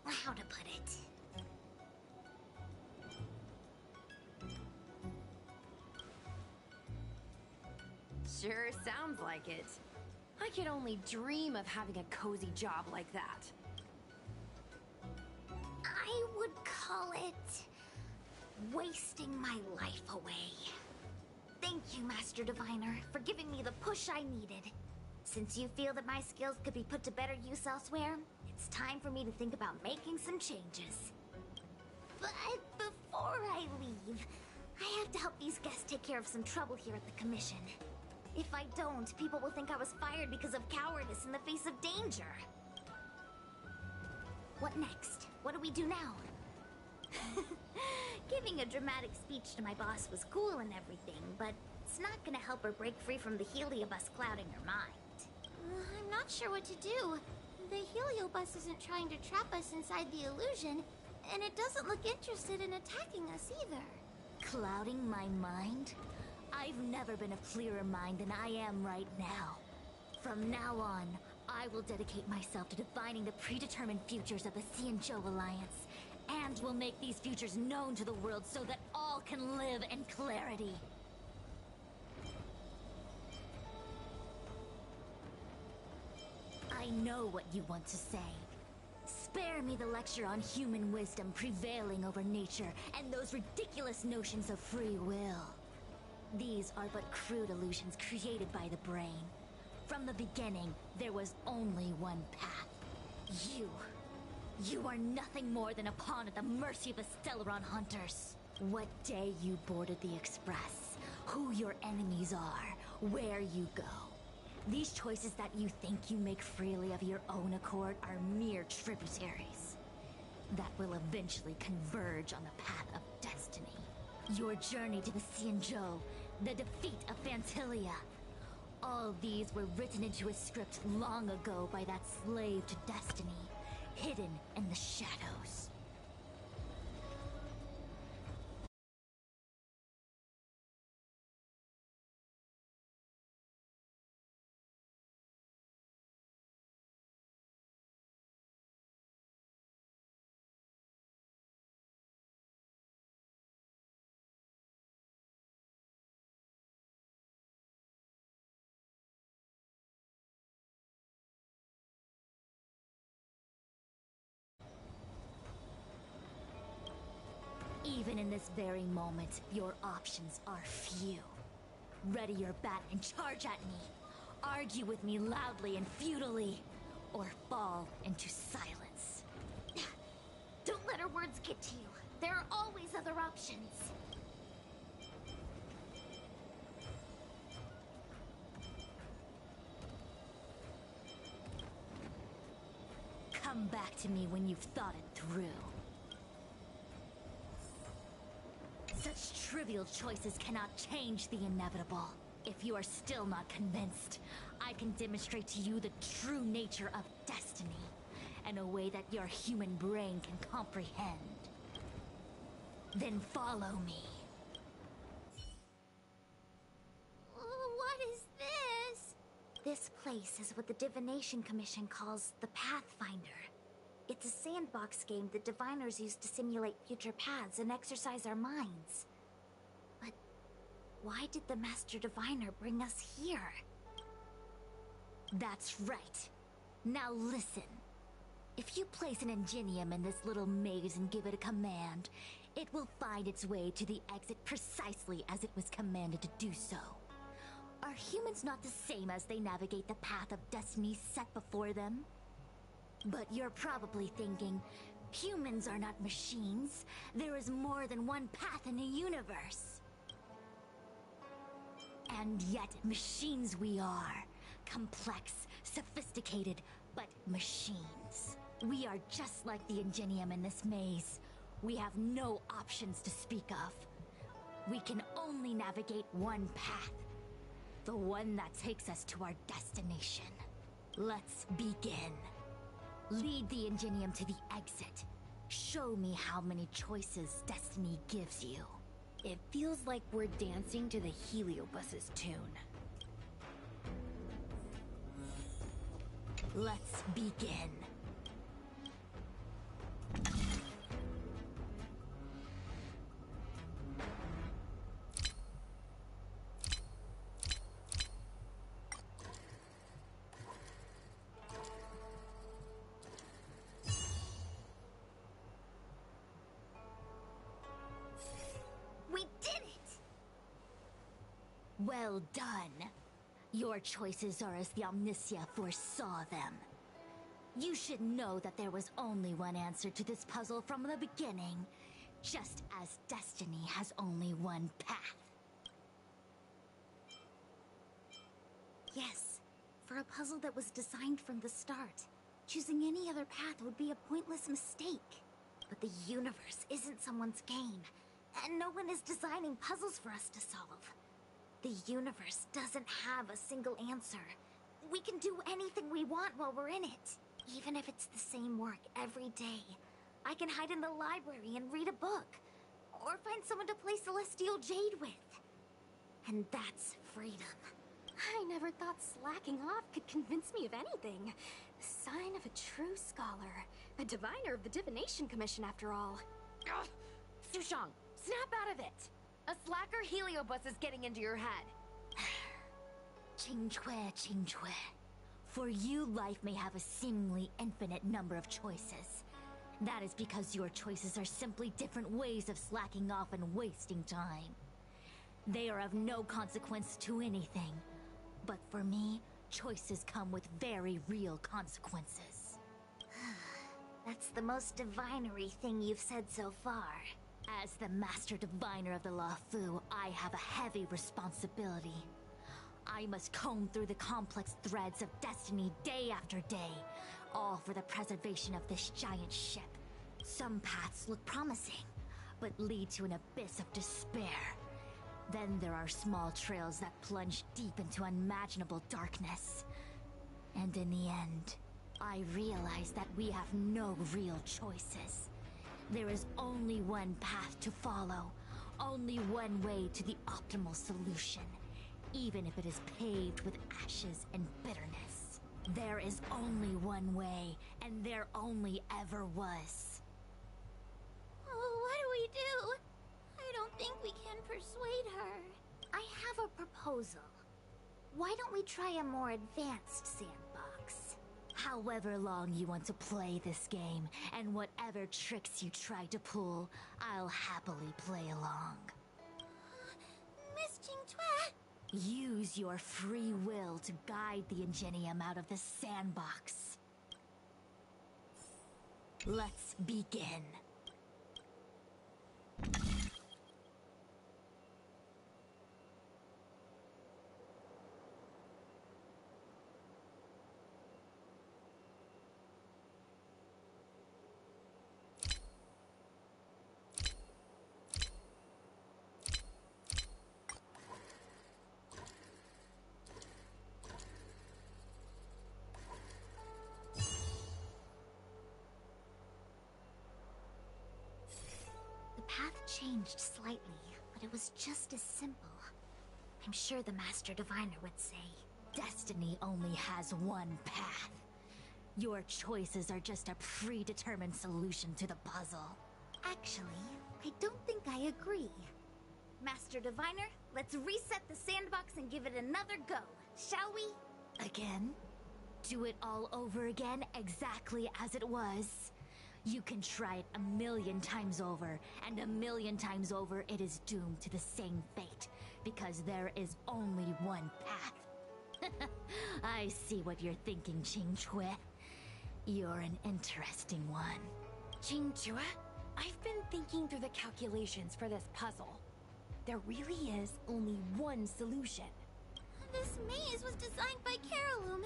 how to put it? Sure sounds like it. I could only dream of having a cozy job like that. I would call it... wasting my life away. Thank you, Master Diviner, for giving me the push I needed. Since you feel that my skills could be put to better use elsewhere, it's time for me to think about making some changes. But before I leave, I have to help these guests take care of some trouble here at the Commission. If I don't, people will think I was fired because of cowardice in the face of danger. What next? What do we do now? Giving a dramatic speech to my boss was cool and everything, but it's not gonna help her break free from the heliobus clouding her mind. I'm not sure what to do. The heliobus isn't trying to trap us inside the illusion, and it doesn't look interested in attacking us either. Clouding my mind? I've never been a clearer mind than I am right now. From now on, I will dedicate myself to defining the predetermined futures of the Xianzhou Alliance, and will make these futures known to the world so that all can live in clarity. I know what you want to say. Spare me the lecture on human wisdom prevailing over nature and those ridiculous notions of free will. These are but crude illusions created by the brain. From the beginning, there was only one path. You are nothing more than a pawn at the mercy of the Stellaron hunters. What day you boarded the Express, who your enemies are, where you go. These choices that you think you make freely of your own accord are mere tributaries that will eventually converge on the path of destiny. Your journey to the Xianzhou, the defeat of Phantilia. All these were written into a script long ago by that slave to destiny, hidden in the shadows. Even in this very moment, your options are few. Ready your bat and charge at me. Argue with me loudly and futilely, or fall into silence. Don't let her words get to you. There are always other options. Come back to me when you've thought it through. Such trivial choices cannot change the inevitable. If you are still not convinced, I can demonstrate to you the true nature of destiny in a way that your human brain can comprehend. Then follow me. What is this? This place is what the Divination Commission calls the Pathfinder. It's a sandbox game that diviners use to simulate future paths and exercise our minds. But why did the Master Diviner bring us here? That's right. Now listen. If you place an Ingenium in this little maze and give it a command, it will find its way to the exit precisely as it was commanded to do so. Are humans not the same as they navigate the path of destiny set before them? But you're probably thinking, humans are not machines. There is more than one path in the universe. And yet, machines we are. Complex, sophisticated, but machines. We are just like the Ingenium in this maze. We have no options to speak of. We can only navigate one path. The one that takes us to our destination. Let's begin. Lead the Ingenium to the exit. Show me how many choices destiny gives you. It feels like we're dancing to the Heliobus's tune. Let's begin. We did it! Well done. Your choices are as the Omnicia foresaw them. You should know that there was only one answer to this puzzle from the beginning, just as destiny has only one path. Yes, for a puzzle that was designed from the start, choosing any other path would be a pointless mistake. But the universe isn't someone's game, and no one is designing puzzles for us to solve. The universe doesn't have a single answer. We can do anything we want while we're in it, even if it's the same work every day. I can hide in the library and read a book, or find someone to play Celestial Jade with. And that's freedom. I never thought slacking off could convince me of anything. Sign of a true scholar. A diviner of the Divination Commission, after all. Ugh! Sushang, snap out of it! A slacker Heliobus is getting into your head. Qingque. For you, life may have a seemingly infinite number of choices. That is because your choices are simply different ways of slacking off and wasting time. They are of no consequence to anything. But for me, choices come with very real consequences. That's the most divinery thing you've said so far. As the Master Diviner of the Luofu, I have a heavy responsibility. I must comb through the complex threads of destiny day after day, all for the preservation of this giant ship. Some paths look promising, but lead to an abyss of despair. Then there are small trails that plunge deep into unimaginable darkness. And in the end, I realize that we have no real choices. There is only one path to follow, only one way to the optimal solution, even if it is paved with ashes and bitterness. There is only one way, and there only ever was. Oh, what do we do? I don't think we can persuade her. I have a proposal. Why don't we try a more advanced sandbox? However long you want to play this game, and whatever tricks you try to pull, I'll happily play along. Miss Qingque! Use your free will to guide the Ingenium out of the sandbox. Let's begin. path changed slightly, but it was just as simple. I'm sure the Master Diviner would say. Destiny only has one path. Your choices are just a predetermined solution to the puzzle. Actually, I don't think I agree. Master Diviner, let's reset the sandbox and give it another go, shall we? Again? Do it all over again, exactly as it was? You can try it 1,000,000 times over, and 1,000,000 times over it is doomed to the same fate, because there is only one path. I see what you're thinking, Qingque. You're an interesting one. Qingque, I've been thinking through the calculations for this puzzle. There really is only one solution. This maze was designed by Caroloom.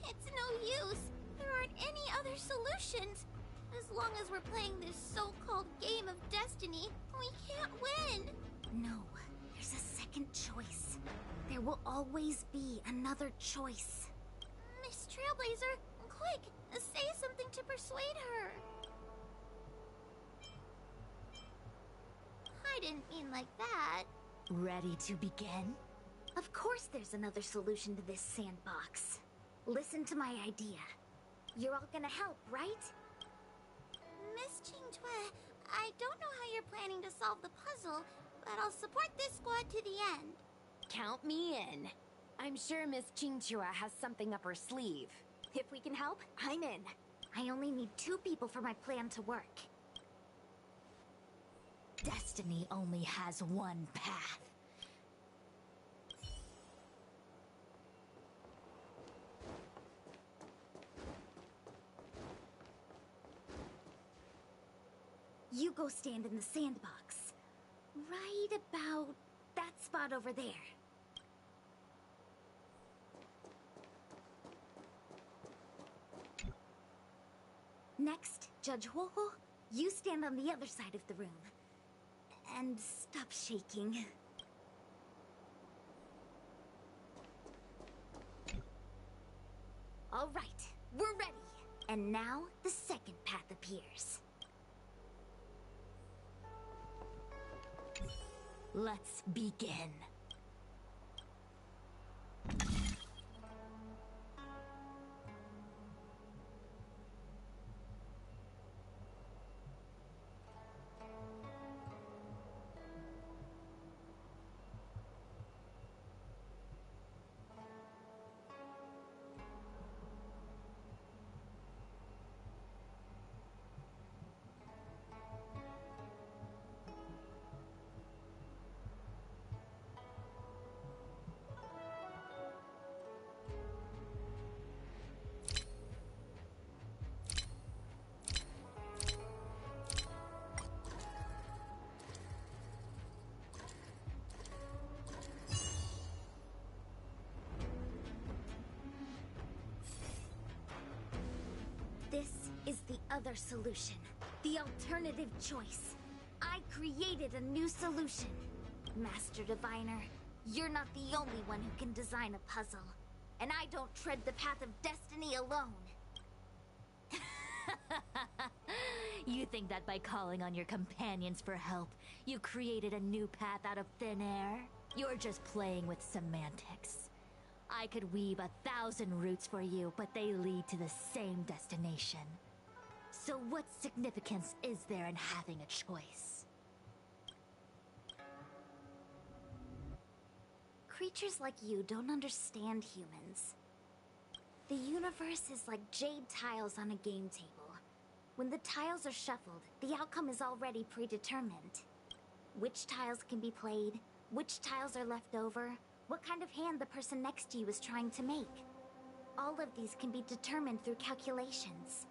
It's no use. There aren't any other solutions. As long as we're playing this so-called game of destiny, we can't win. No, there's a second choice. There will always be another choice. Miss Trailblazer, quick, say something to persuade her. I didn't mean like that. Ready to begin? Of course there's another solution to this sandbox. Listen to my idea. You're all gonna help, right? Miss Qingque, I don't know how you're planning to solve the puzzle, but I'll support this squad to the end. Count me in. I'm sure Miss Qingque has something up her sleeve. If we can help, I'm in. I only need 2 people for my plan to work. Destiny only has one path. You go stand in the sandbox. Right about that spot over there. Next, Judge Woho, you stand on the other side of the room. And stop shaking. All right, we're ready. And now the second path appears. Let's begin. This is the other solution. The alternative choice. I created a new solution. Master Diviner, you're not the only one who can design a puzzle. And I don't tread the path of destiny alone. You think that by calling on your companions for help, you created a new path out of thin air? You're just playing with semantics. I could weave 1,000 routes for you, but they lead to the same destination. So what significance is there in having a choice? Creatures like you don't understand humans. The universe is like jade tiles on a game table. When the tiles are shuffled, the outcome is already predetermined. Which tiles can be played, which tiles are left over, what kind of hand the person next to you is trying to make. All of these can be determined through calculations.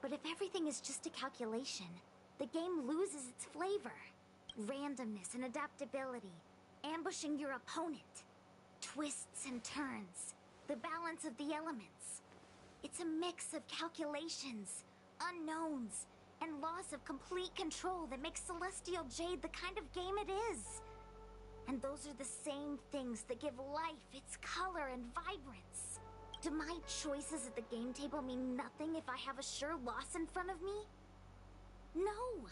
But if everything is just a calculation, the game loses its flavor. Randomness and adaptability, ambushing your opponent, twists and turns, the balance of the elements. It's a mix of calculations, unknowns, and loss of complete control that makes Celestial Jade the kind of game it is. And those are the same things that give life its color and vibrance. Do my choices at the game table mean nothing if I have a sure loss in front of me? No!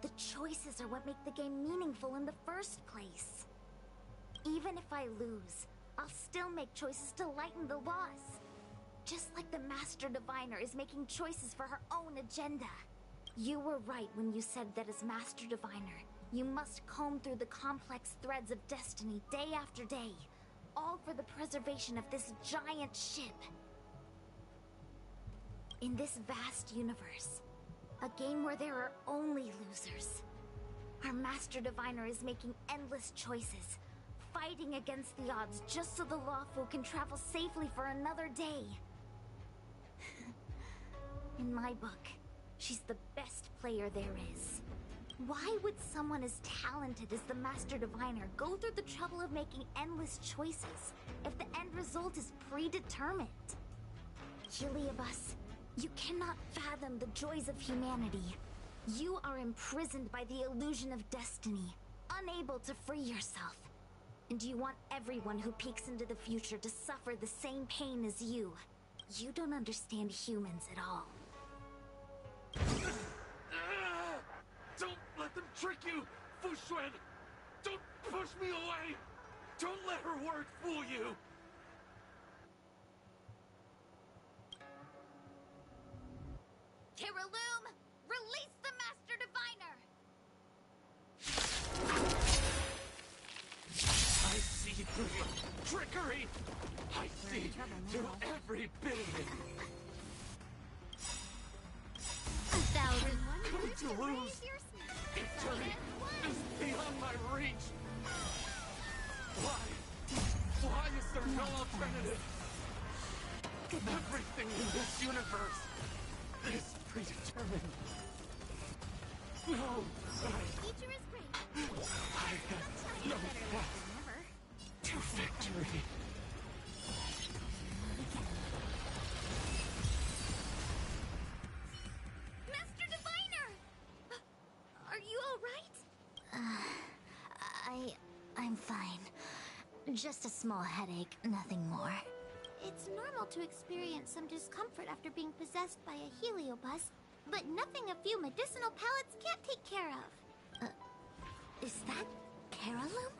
The choices are what make the game meaningful in the first place. Even if I lose, I'll still make choices to lighten the loss. Just like the Master Diviner is making choices for her own agenda. You were right when you said that as Master Diviner, you must comb through the complex threads of destiny day after day, all for the preservation of this giant ship. In this vast universe, a game where there are only losers, our Master Diviner is making endless choices, fighting against the odds just so the lawful can travel safely for another day. In my book, she's the best player there is. Why would someone as talented as the Master Diviner go through the trouble of making endless choices if the end result is predetermined? Heliobus, you cannot fathom the joys of humanity. You are imprisoned by the illusion of destiny, unable to free yourself. And you want everyone who peeks into the future to suffer the same pain as you. You don't understand humans at all. Don't let them trick you, Fu Xuan! Don't push me away! Don't let her word fool you! Kiraloom, release the Master Diviner! I see through your trickery! I see through every bit of it! I'm going to lose! Victory is beyond my reach! Why is there no alternative? Everything in this universe is predetermined. No, Teacher is great. I have no path to victory. Master Diviner! Are you alright? I'm fine. Just a small headache, nothing more. It's normal to experience some discomfort after being possessed by a heliobus, but nothing a few medicinal pellets can't take care of. Is that Carolum?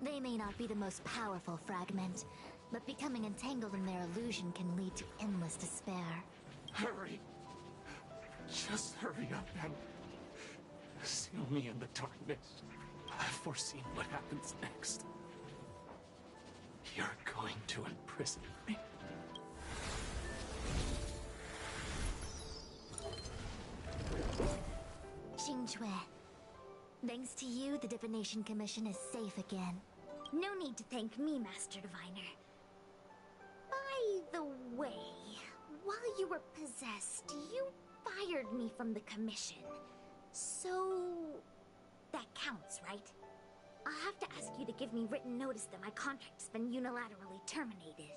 They may not be the most powerful fragment, but becoming entangled in their illusion can lead to endless despair. Hurry. Just hurry up and seal me in the darkness. I've foreseen what happens next. You're going to imprison me. Xingque. Thanks to you, the Divination Commission is safe again. No need to thank me, Master Diviner. By the way, while you were possessed, you fired me from the commission. So... that counts, right? I'll have to ask you to give me written notice that my contract's been unilaterally terminated.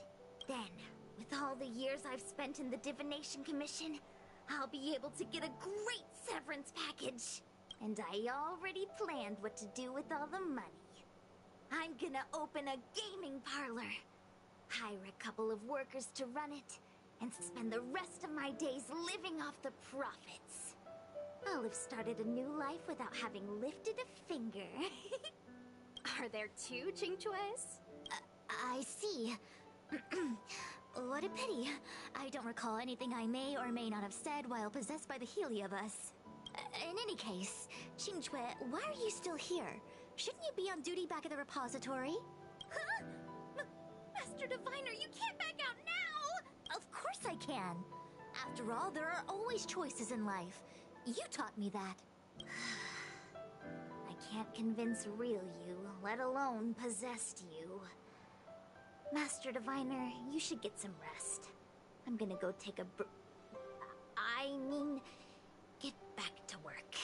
Then, with all the years I've spent in the Divination Commission, I'll be able to get a great severance package. And I already planned what to do with all the money. I'm gonna open a gaming parlor, hire a couple of workers to run it, and spend the rest of my days living off the profits. I'll have started a new life without having lifted a finger. Are there two Qingques? I see. What a pity. I don't recall anything I may or may not have said while possessed by the Heliobus. In any case, Qingque, why are you still here? Shouldn't you be on duty back at the repository? Huh? Master Diviner, you can't back out now! Of course I can. After all, there are always choices in life. You taught me that. I can't convince real you, let alone possessed you. Master Diviner, you should get some rest. I'm gonna go take a get back to work.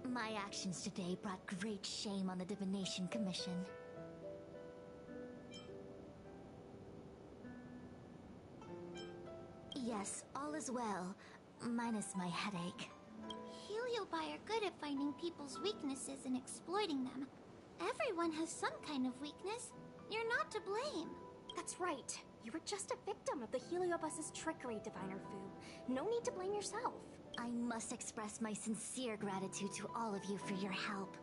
My actions today brought great shame on the Divination Commission. Yes, all is well, minus my headache. Heliobi are good at finding people's weaknesses and exploiting them. Everyone has some kind of weakness. You're not to blame. That's right. You were just a victim of the Heliobus's trickery, Diviner Fu. No need to blame yourself. I must express my sincere gratitude to all of you for your help.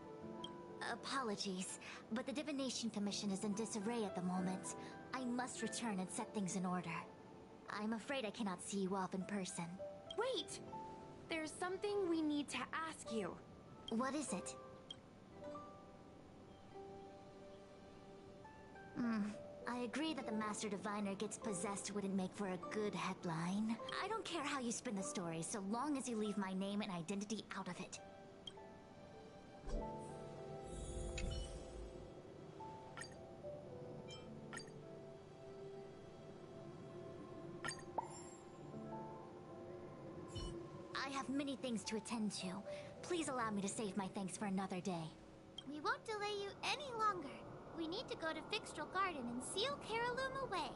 Apologies, but the Divination Commission is in disarray at the moment. I must return and set things in order. I'm afraid I cannot see you off in person. Wait! There's something we need to ask you. What is it? I agree that the Master Diviner gets possessed wouldn't make for a good headline. I don't care how you spin the story, so long as you leave my name and identity out of it. I have many things to attend to. Please allow me to save my thanks for another day. We won't delay you any longer. We need to go to Fixtral Garden and seal Carolum away.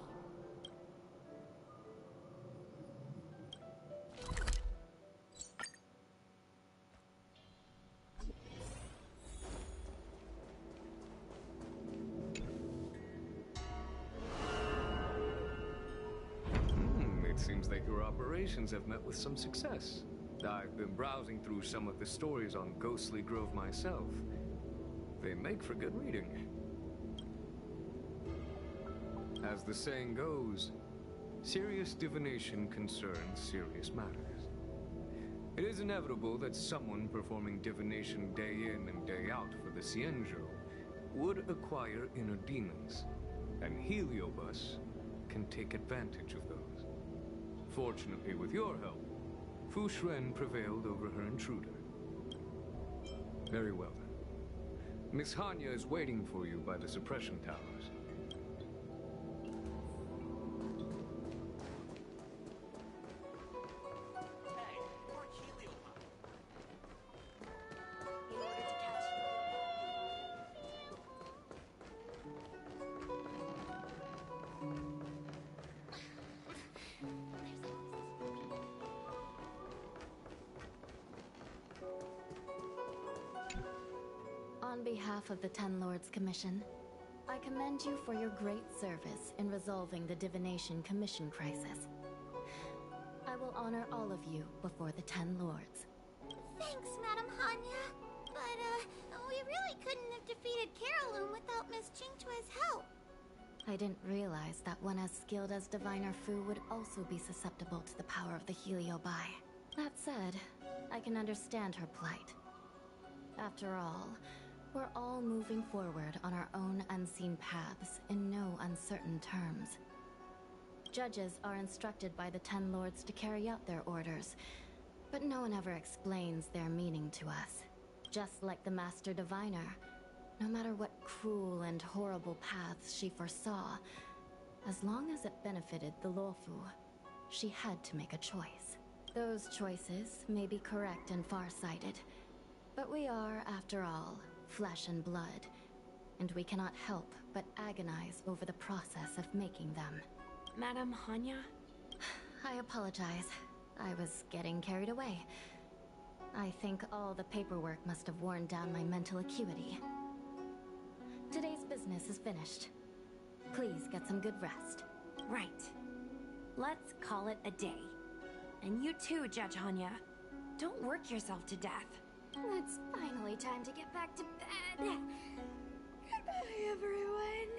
It seems that your operations have met with some success. I've been browsing through some of the stories on Ghostly Grove myself. They make for good reading. As the saying goes, serious divination concerns serious matters. It is inevitable that someone performing divination day in and day out for the Cienjo would acquire inner demons, and Heliobus can take advantage of those. Fortunately, with your help, Fu Shren prevailed over her intruder. Very well then. Miss Hanya is waiting for you by the suppression towers. On behalf of the Ten Lords Commission, I commend you for your great service in resolving the Divination Commission crisis. I will honor all of you before the Ten Lords. Thanks, Madam Hanya. But, we really couldn't have defeated Carolum without Miss Qingtue's help. I didn't realize that one as skilled as Diviner Fu would also be susceptible to the power of the Heliobi. That said, I can understand her plight. After all, we're all moving forward on our own unseen paths in no uncertain terms. Judges are instructed by the Ten Lords to carry out their orders, but no one ever explains their meaning to us. Just like the Master Diviner, no matter what cruel and horrible paths she foresaw, as long as it benefited the Luofu, she had to make a choice. Those choices may be correct and far-sighted, but we are, after all, flesh and blood, and we cannot help but agonize over the process of making them. Madam Hanya? I apologize. I was getting carried away. I think all the paperwork must have worn down my mental acuity. Today's business is finished. Please get some good rest. Right. Let's call it a day. And you too, Judge Hanya. Don't work yourself to death. It's finally time to get back to bed. Goodbye, everyone.